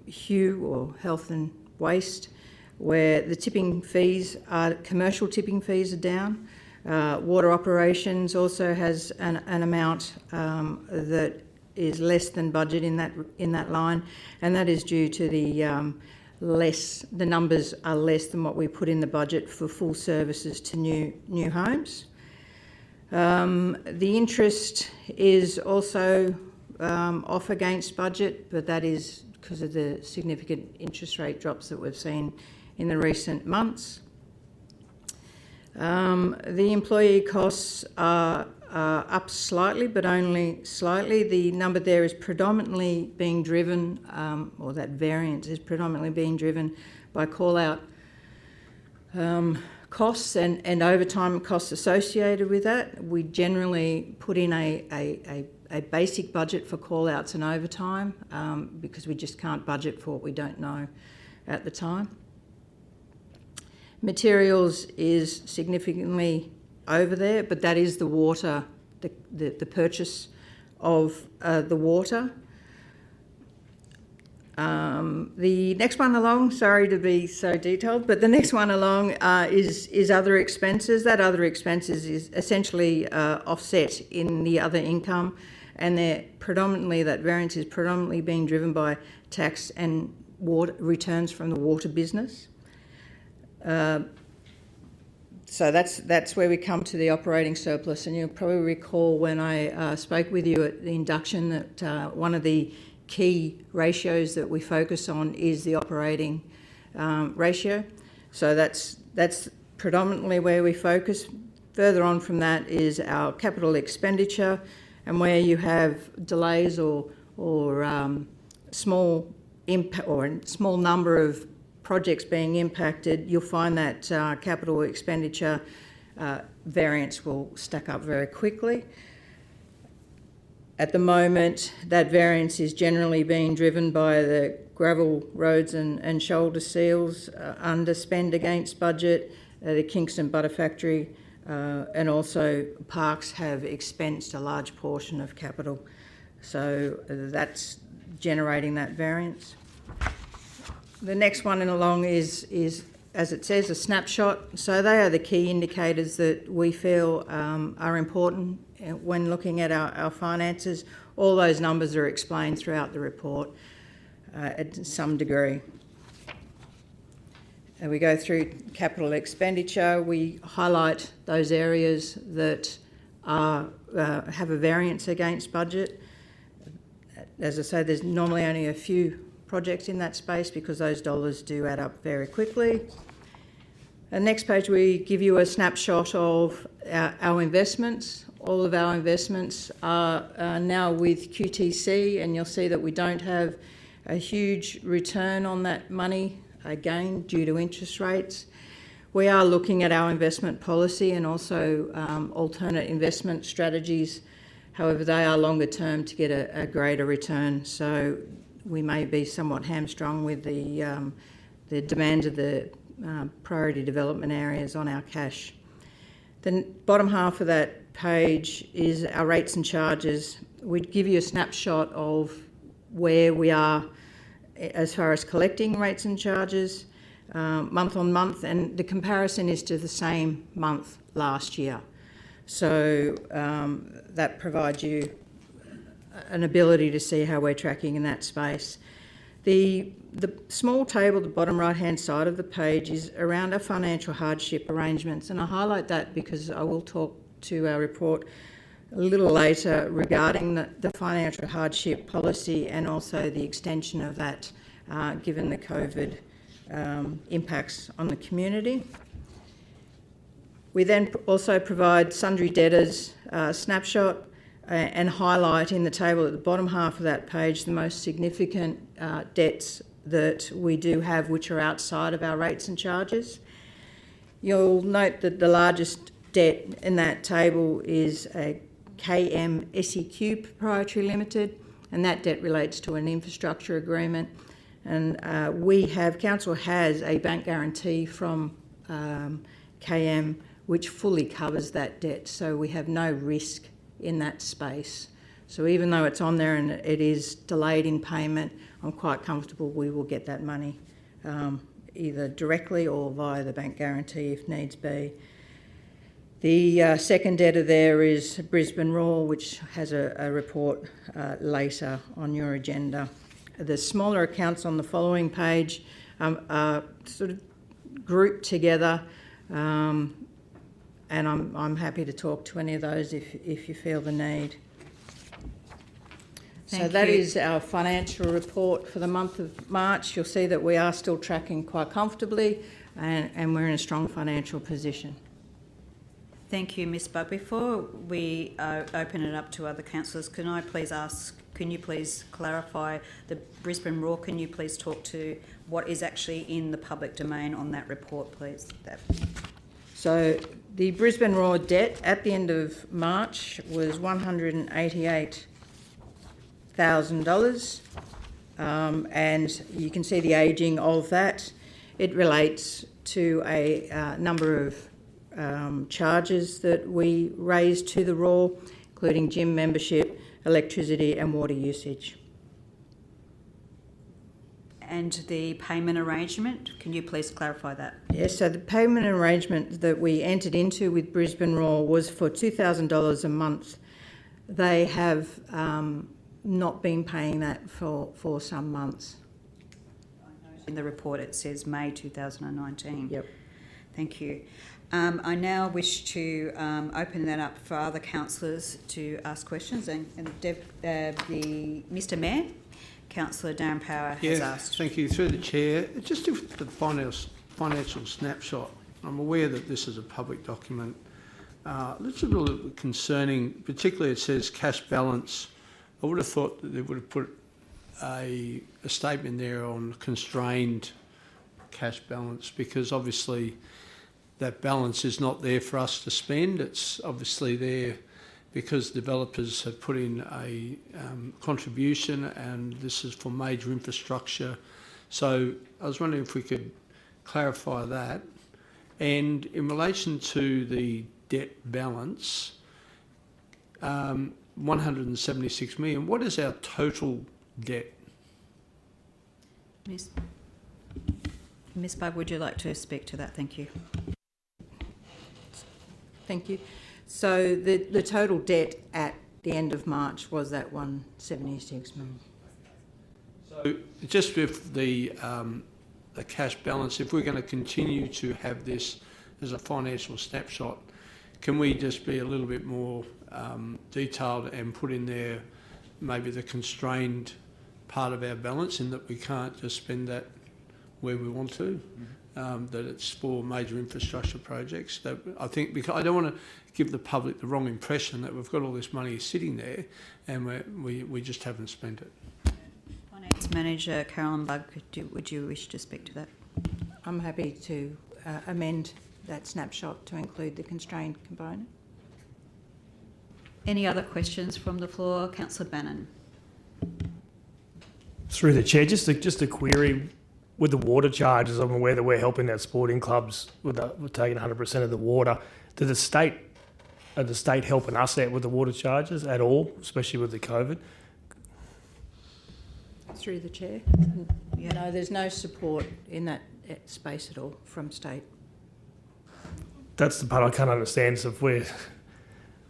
HUE, or health and waste, where the tipping fees commercial tipping fees are down. Water operations also has an amount that is less than budget in that line, and that is due to the numbers are less than what we put in the budget for full services to new homes. The interest is also off against budget, but that is because of the significant interest rate drops that we've seen in the recent months. The employee costs are up slightly, but only slightly. The number there is predominantly being driven, or that variance is predominantly being driven by call-out costs and overtime costs associated with that. We generally put in a basic budget for call-outs and overtime because we just can't budget for what we don't know at the time. Materials is significantly over there, but that is the water, the purchase of the water. The next one along, sorry to be so detailed, but the next one along is other expenses. That other expenses is essentially offset in the other income, and that variance is predominantly being driven by tax and water returns from the water business. So that's where we come to the operating surplus, and you'll probably recall when I spoke with you at the induction that one of the key ratios that we focus on is the operating ratio. So that's predominantly where we focus. Further on from that is our capital expenditure, and where you have delays or small impact or a small number of projects being impacted, you'll find that capital expenditure variance will stack up very quickly. At the moment, that variance is generally being driven by the gravel roads and shoulder seals, underspend against budget, the Kingston Butter Factory, and also parks have expensed a large portion of capital. So that's generating that variance. The next one along is, as it says, a snapshot. So they are the key indicators that we feel are important when looking at our finances. All those numbers are explained throughout the report at some degree. And we go through capital expenditure. We highlight those areas that have a variance against budget. As I say, there's normally only a few projects in that space because those dollars do add up very quickly. The next page, we give you a snapshot of our investments. All of our investments are now with QTC, and you'll see that we don't have a huge return on that money, again, due to interest rates. We are looking at our investment policy and also alternate investment strategies. However, they are longer term to get a greater return, so we may be somewhat hamstrung with the demand of the priority development areas on our cash. The bottom half of that page is our rates and charges. We'd give you a snapshot of where we are as far as collecting rates and charges month on month, and the comparison is to the same month last year. So that provides you an ability to see how we're tracking in that space. The small table at the bottom right-hand side of the page is around our financial hardship arrangements, and I highlight that because I will talk to our report a little later regarding the financial hardship policy and also the extension of that given the COVID impacts on the community. We then also provide sundry debtors snapshot and highlight in the table at the bottom half of that page the most significant debts that we do have which are outside of our rates and charges. You'll note that the largest debt in that table is a KM SEQ Proprietary Limited, and that debt relates to an infrastructure agreement. And Council has a bank guarantee from KM which fully covers that debt, so we have no risk in that space. So even though it's on there and it is delayed in payment, I'm quite comfortable we will get that money either directly or via the bank guarantee if needs be. The second debtor there is Brisbane Raw, which has a report later on your agenda. The smaller accounts on the following page are sort of grouped together, and I'm happy to talk to any of those if you feel the need. So that is our financial report for the month of March. You'll see that we are still tracking quite comfortably and we're in a strong financial position. Thank you, Ms. Buck. Before we open it up to other councillors, can you please clarify the Brisbane Raw? Can you please talk to what is actually in the public domain on that report, please? So the Brisbane Raw debt at the end of March was $188,000, and you can see the ageing of that. It relates to a number of charges that we raised to the Raw, including gym membership, electricity and water usage. And the payment arrangement, can you please clarify that? Yes, so the payment arrangement that we entered into with Brisbane Raw was for $2,000 a month. They have not been paying that for some months. In the report it says May 2019. Yep. Thank you. I now wish to open that up for other councillors to ask questions. And Mr Mayor, Councillor Darren Power has asked. Thank you. Through the Chair, just the financial snapshot. I'm aware that this is a public document. It's a little bit concerning, particularly it says cash balance. I would have thought that they would have put a statement there on constrained cash balance, because obviously that balance is not there for us to spend. It's obviously there because developers have put in a contribution, and this is for major infrastructure. So I was wondering if we could clarify that. And in relation to the debt balance, 176 million, what is our total debt? Ms Bugg, would you like to speak to that? Thank you. Thank you. So the total debt at the end of March was that 176 million. So just with the cash balance, if we're going to continue to have this as a financial snapshot, can we just be a little bit more detailed and put in there maybe the constrained part of our balance, in that we can't just spend that where we want to, that it's for major infrastructure projects? That I think, because I don't want to give the public the wrong impression that we've got all this money sitting there and we just haven't spent it. Finance Manager Carolyn Bugg, would you wish to speak to that? I'm happy to amend that snapshot to include the constrained component. Any other questions from the floor? Councillor Bannon. Through the Chair, just a query with the water charges. I'm aware that we're helping our sporting clubs with taking 100% of the water. Are the state helping us out with the water charges at all, especially with the COVID? Through the Chair. Yeah. No, there's no support in that space at all from state. That's the part I can't understand. So is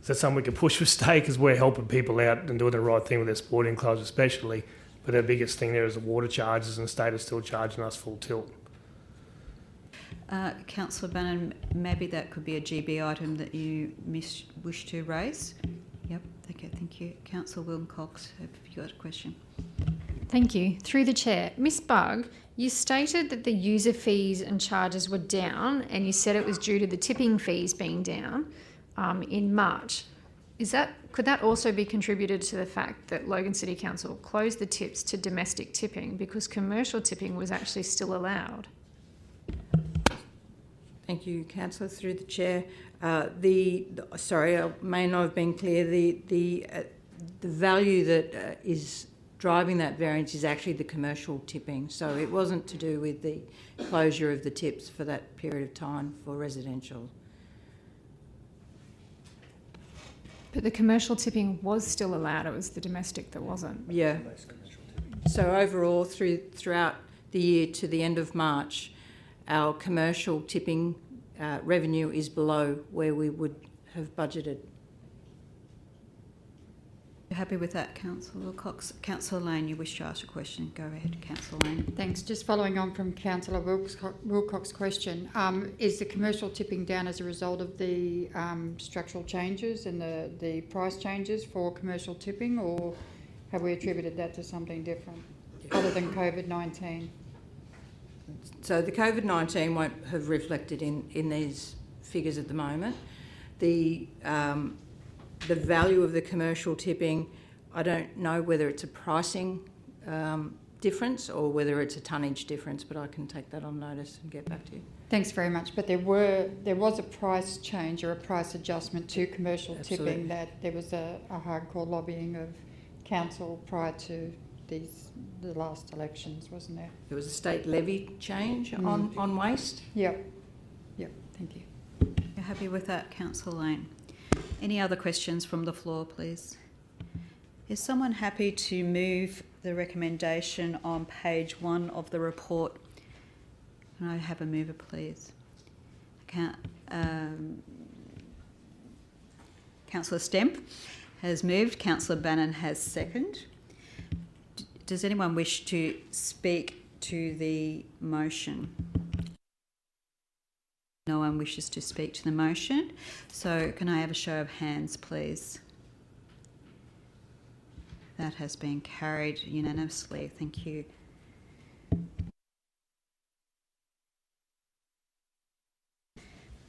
that something we can push with state, because we're helping people out and doing the right thing with their sporting clubs especially, But our biggest thing there is the water charges, and the state is still charging us full tilt. Councillor Bannon, maybe that could be a GB item that you wish to raise. Yep, okay, thank you. Councillor Wilcox, have you got a question? Thank you. Through the chair. Ms Bugg, you stated that the user fees and charges were down, and you said it was due to the tipping fees being down in March. Could that also be contributed to the fact that Logan City Council closed the tips to domestic tipping because commercial tipping was actually still allowed? Thank you, Councillor. Through the chair, sorry, I may not have been clear. The value that is driving that variance is actually the commercial tipping. So it wasn't to do with the closure of the tips for that period of time for residential. But the commercial tipping was still allowed. It was the domestic that wasn't. Yeah. So overall, throughout the year to the end of March, our commercial tipping revenue is below where we would have budgeted. You're happy with that, Councillor Wilcox? Councillor Lane, you wish to ask a question. Go ahead, Councillor Lane. Thanks. Just following on from Councillor Wilcox's question, is the commercial tipping down as a result of the structural changes and the price changes for commercial tipping, or have we attributed that to something different other than COVID-19? So the COVID-19 won't have reflected in these figures at the moment. The value of the commercial tipping, I don't know whether it's a pricing difference or whether it's a tonnage difference, but I can take that on notice and get back to you. Thanks very much. But there was a price change or a price adjustment to commercial Absolutely. tipping, that there was a hardcore lobbying of council prior to the last elections, wasn't there? There was a state levy change on waste. Yep. Thank you. You're happy with that, Councillor Lane? Any other questions from the floor, please? Is someone happy to move the recommendation on page 1 of the report? Can I have a mover, please? Councillor Stemp has moved. Councillor Bannon has seconded. Does anyone wish to speak to the motion? No one wishes to speak to the motion. So can I have a show of hands, please? That has been carried unanimously. Thank you.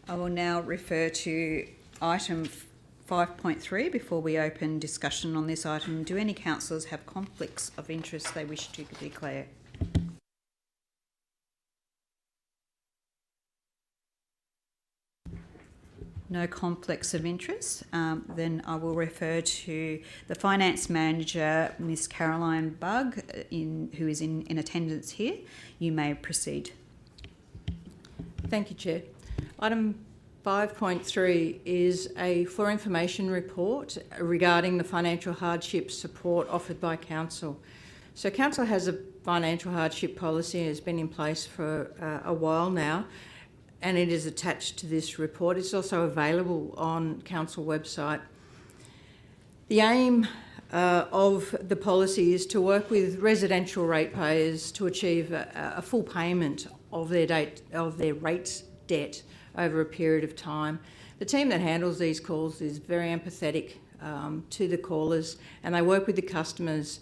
I will now refer to item 5.3 before we open discussion on this item. Do any councillors have conflicts of interest they wish to declare? No conflicts of interest. Then I will refer to the Finance Manager, Ms Caroline Bugg, who is in attendance here. You may proceed. Thank you, Chair. Item 5.3 is a for information report regarding the financial hardship support offered by Council. So Council has a financial hardship policy and has been in place for a while now, and it is attached to this report. It's also available on Council website. The aim of the policy is to work with residential ratepayers to achieve a full payment of their rates debt over a period of time. The team that handles these calls is very empathetic to the callers, and they work with the customers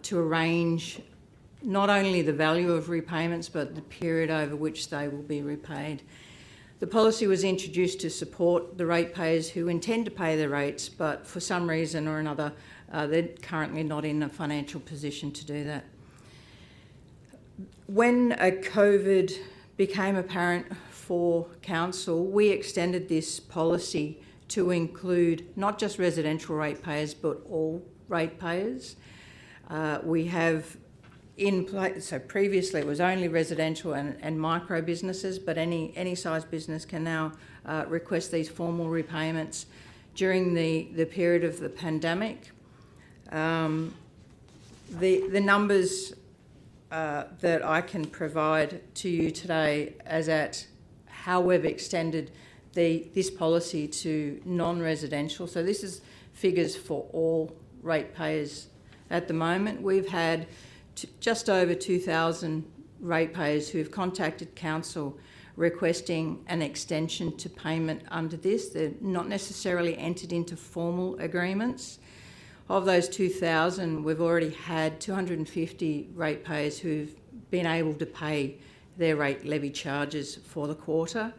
to arrange not only the value of repayments but the period over which they will be repaid. The policy was introduced to support the ratepayers who intend to pay their rates, but for some reason or another they're currently not in a financial position to do that. When COVID became apparent for Council, we extended this policy to include not just residential ratepayers but all ratepayers. We have in place, so previously it was only residential and micro businesses, but any size business can now request these formal repayments. During the period of the pandemic, the numbers that I can provide to you today as at how we've extended this policy to non-residential. So this is figures for all ratepayers At the moment, we've had just over 2,000 ratepayers who've contacted Council requesting an extension to payment under this. They're not necessarily entered into formal agreements. Of those 2,000, we've already had 250 ratepayers who've been able to pay their rate levy charges for the quarter.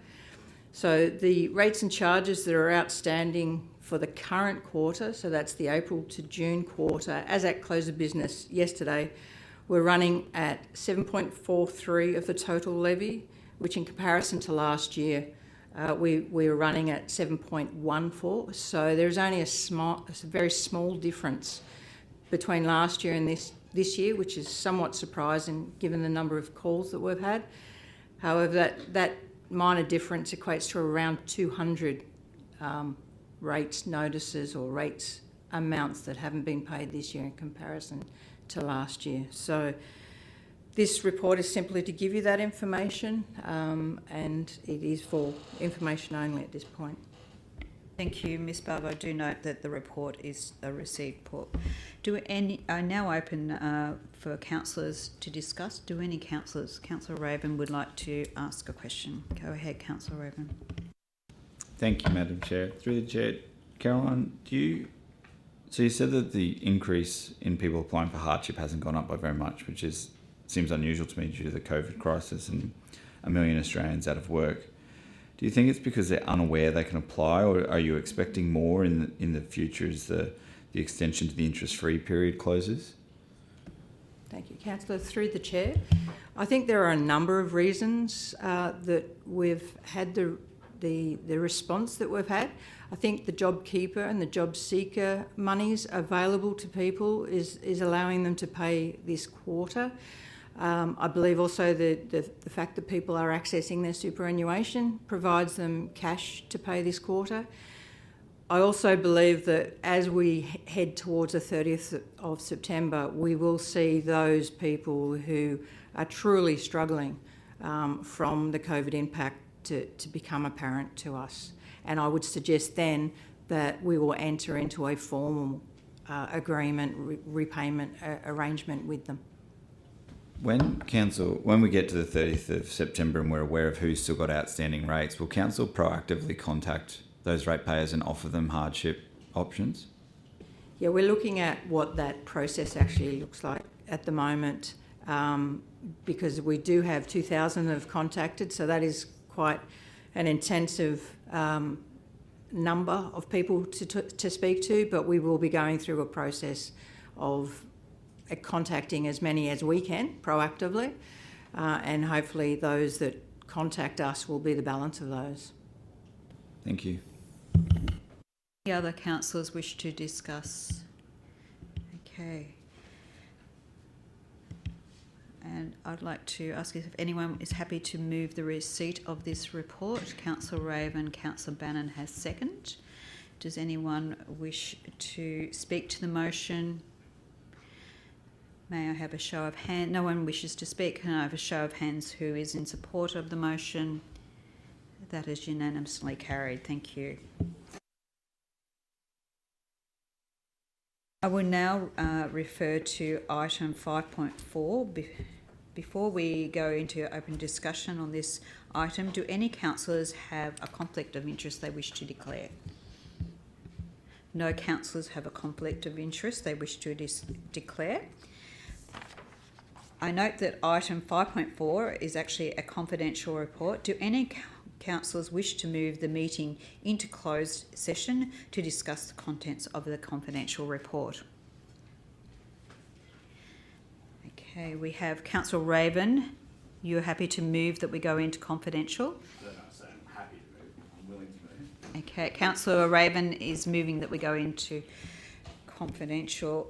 So the rates and charges that are outstanding for the current quarter, so that's the April to June quarter, as at close of business yesterday, we're running at 7.43 of the total levy, which in comparison to last year, we were running at 7.14. So there's only a very small difference between last year and this year, which is somewhat surprising given the number of calls that we've had. However, that minor difference equates to around 200 rates notices or rates amounts that haven't been paid this year in comparison to last year. So this report is simply to give you that information, and it is for information only at this point. Thank you, Ms. Barber. I do note that the report is a received report. I now open for councillors to discuss. Do any councillors, Councillor Raven, would like to ask a question? Go ahead, Councillor Raven. Thank you, Madam Chair. Through the Chair, Caroline, so you said that the increase in people applying for hardship hasn't gone up by very much, which seems unusual to me due to the COVID crisis and 1 million Australians out of work. Do you think it's because they're unaware they can apply, or are you expecting more in the future as the extension to the interest-free period closes? Thank you, Councillor. Through the Chair, I think there are a number of reasons that we've had the response that we've had. I think the JobKeeper and the Job Seeker monies available to people is allowing them to pay this quarter. I believe also the fact that people are accessing their superannuation provides them cash to pay this quarter. I also believe that as we head towards the 30th of September, we will see those people who are truly struggling from the COVID impact to become apparent to us. And I would suggest then that we will enter into a formal agreement, repayment arrangement with them. When we get to the 30th of September and we're aware of who's still got outstanding rates, will Council proactively contact those ratepayers and offer them hardship options? Yeah, we're looking at what that process actually looks like at the moment, because we do have 2,000 that have contacted, so that is quite an intensive number of people to speak to, but we will be going through a process of contacting as many as we can proactively, and hopefully those that contact us will be the balance of those. Thank you. Any other councillors wish to discuss? Okay. And I'd like to ask if anyone is happy to move the receipt of this report. Councillor Raven, Councillor Bannon has second. Does anyone wish to speak to the motion? May I have a show of hands? No one wishes to speak. Can I have a show of hands who is in support of the motion? That is unanimously carried. Thank you. I will now refer to item 5.4. Before we go into open discussion on this item, do any councillors have a conflict of interest they wish to declare? No councillors have a conflict of interest they wish to declare. I note that item 5.4 is actually a confidential report. Do any councillors wish to move the meeting into closed session to discuss the contents of the confidential report? Okay, we have Councillor Raven. You're happy to move that we go into confidential? I'm happy to move. I'm willing to move. Okay, Councillor Raven is moving that we go into confidential.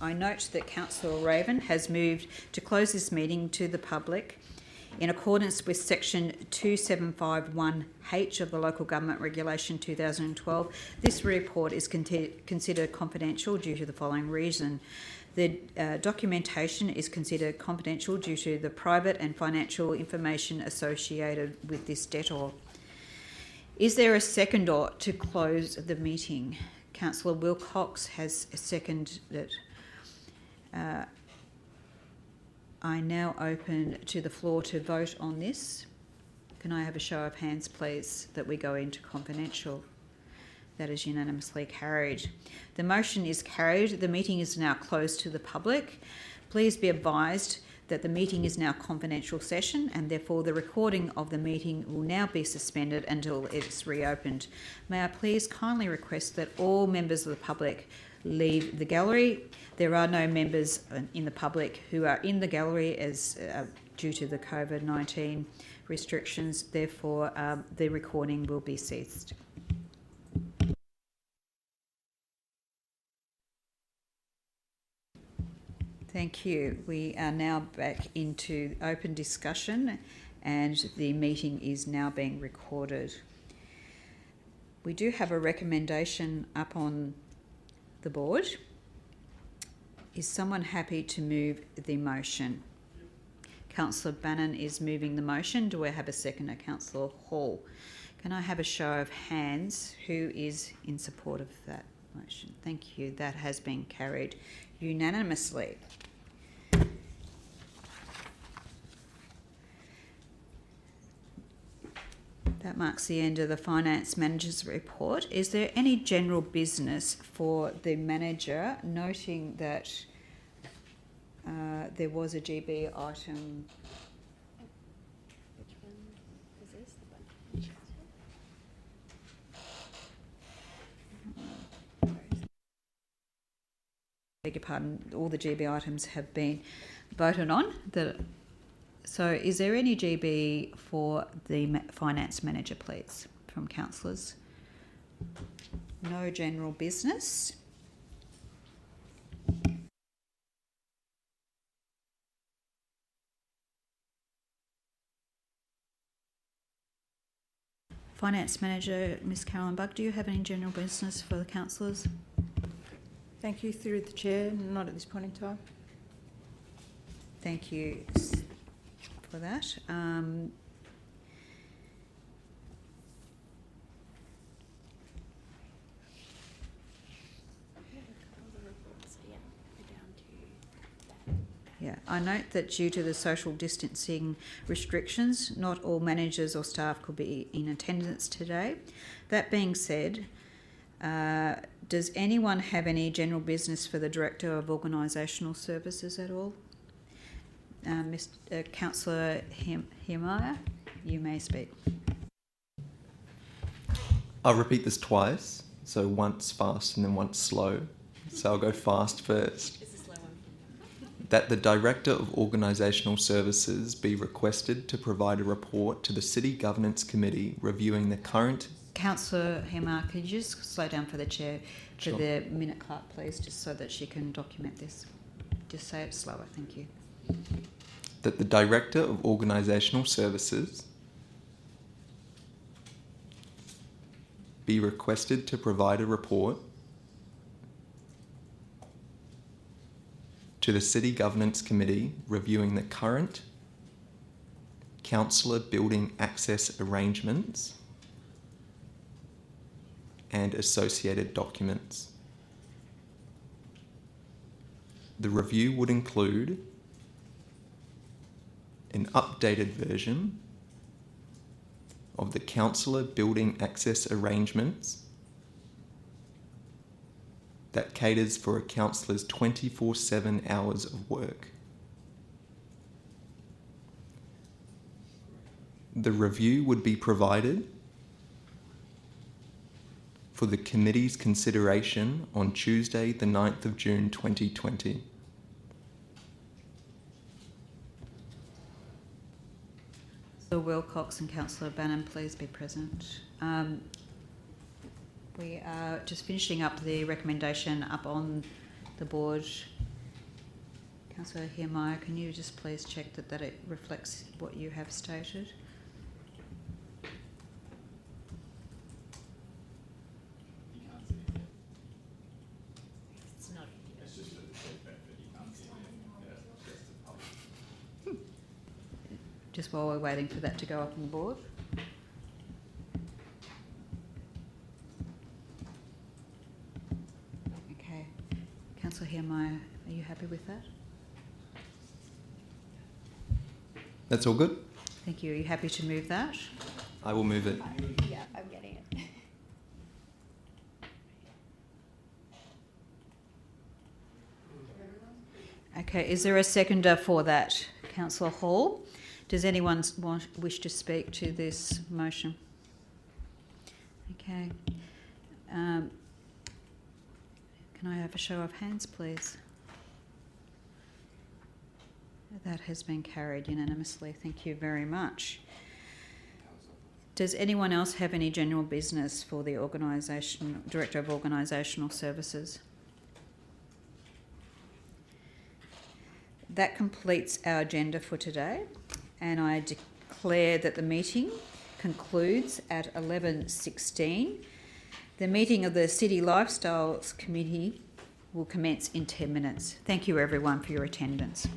I note that Councillor Raven has moved to close this meeting to the public in accordance with section 2751H of the Local Government Regulation 2012. This report is considered confidential due to the following reason. The documentation is considered confidential due to the private and financial information associated with this debtor. Is there a seconder to close the meeting? Councillor Wilcox has seconded it. I now open to the floor to vote on this. Can I have a show of hands, please, that we go into confidential? That is unanimously carried. The motion is carried. The meeting is now closed to the public. Please be advised that the meeting is now a confidential session and therefore the recording of the meeting will now be suspended until it's reopened. May I please kindly request that all members of the public leave the gallery. There are no members in the public who are in the gallery as due to the COVID-19 restrictions. Therefore, the recording will be ceased. Thank you. We are now back into open discussion and the meeting is now being recorded. We do have a recommendation up on the board. Is someone happy to move the motion? Councillor Bannon is moving the motion. Do I have a seconder? Councillor Hall. Can I have a show of hands who is in support of that motion? Thank you. That has been carried unanimously. That marks the end of the Finance Manager's report. Is there any general business for the manager, noting that there was a GB item? Which one is this? The budget? Beg your pardon, all the GB items have been voted on. So is there any GB for the Finance Manager, please, from councillors? No general business. Finance Manager, Ms Carolyn Bugg, do you have any general business for the councillors? Thank you, through the chair. Not at this point in time. Thank you for that. Yeah, I note that due to the social distancing restrictions, not all managers or staff could be in attendance today. That being said, does anyone have any general business for the Director of Organisational Services at all? Councillor Hiermeyer, you may speak. I'll repeat this twice, so once fast and then once slow. So I'll go fast first. It's a slow one. That the Director of Organisational Services be requested to provide a report to the City Governance Committee reviewing the current... Councillor Hiermeyer, could you just slow down for the Chair, for Sure. the minute clerk, please, just so that she can document this. Just say it slower, thank you. That the Director of Organisational Services be requested to provide a report to the City Governance Committee reviewing the current councillor building access arrangements and associated documents. The review would include an updated version of the councillor building access arrangements that caters for a councillor's 24/7 hours of work. The review would be provided for the committee's consideration on Tuesday, the 9th of June 2020. Councillor Wilcox and Councillor Bannon, please be present. We are just finishing up the recommendation up on the board. Councillor Hiermeyer, can you just please check that it reflects what you have stated? Just while we're waiting for that to go up on the board. Councillor Hiermeyer, are you happy with that? That's all good? Thank you. Are you happy to move that? I will move it. Yeah, I'm getting it. Okay, is there a seconder for that? Councillor Hall. Does anyone wish to speak to this motion? Okay. Can I have a show of hands, please? That has been carried unanimously. Thank you very much. Does anyone else have any general business for the Director of Organisational Services? That completes our agenda for today, and I declare that the meeting concludes at 11:16. The meeting of the City Lifestyles Committee will commence in 10 minutes. Thank you everyone for your attendance.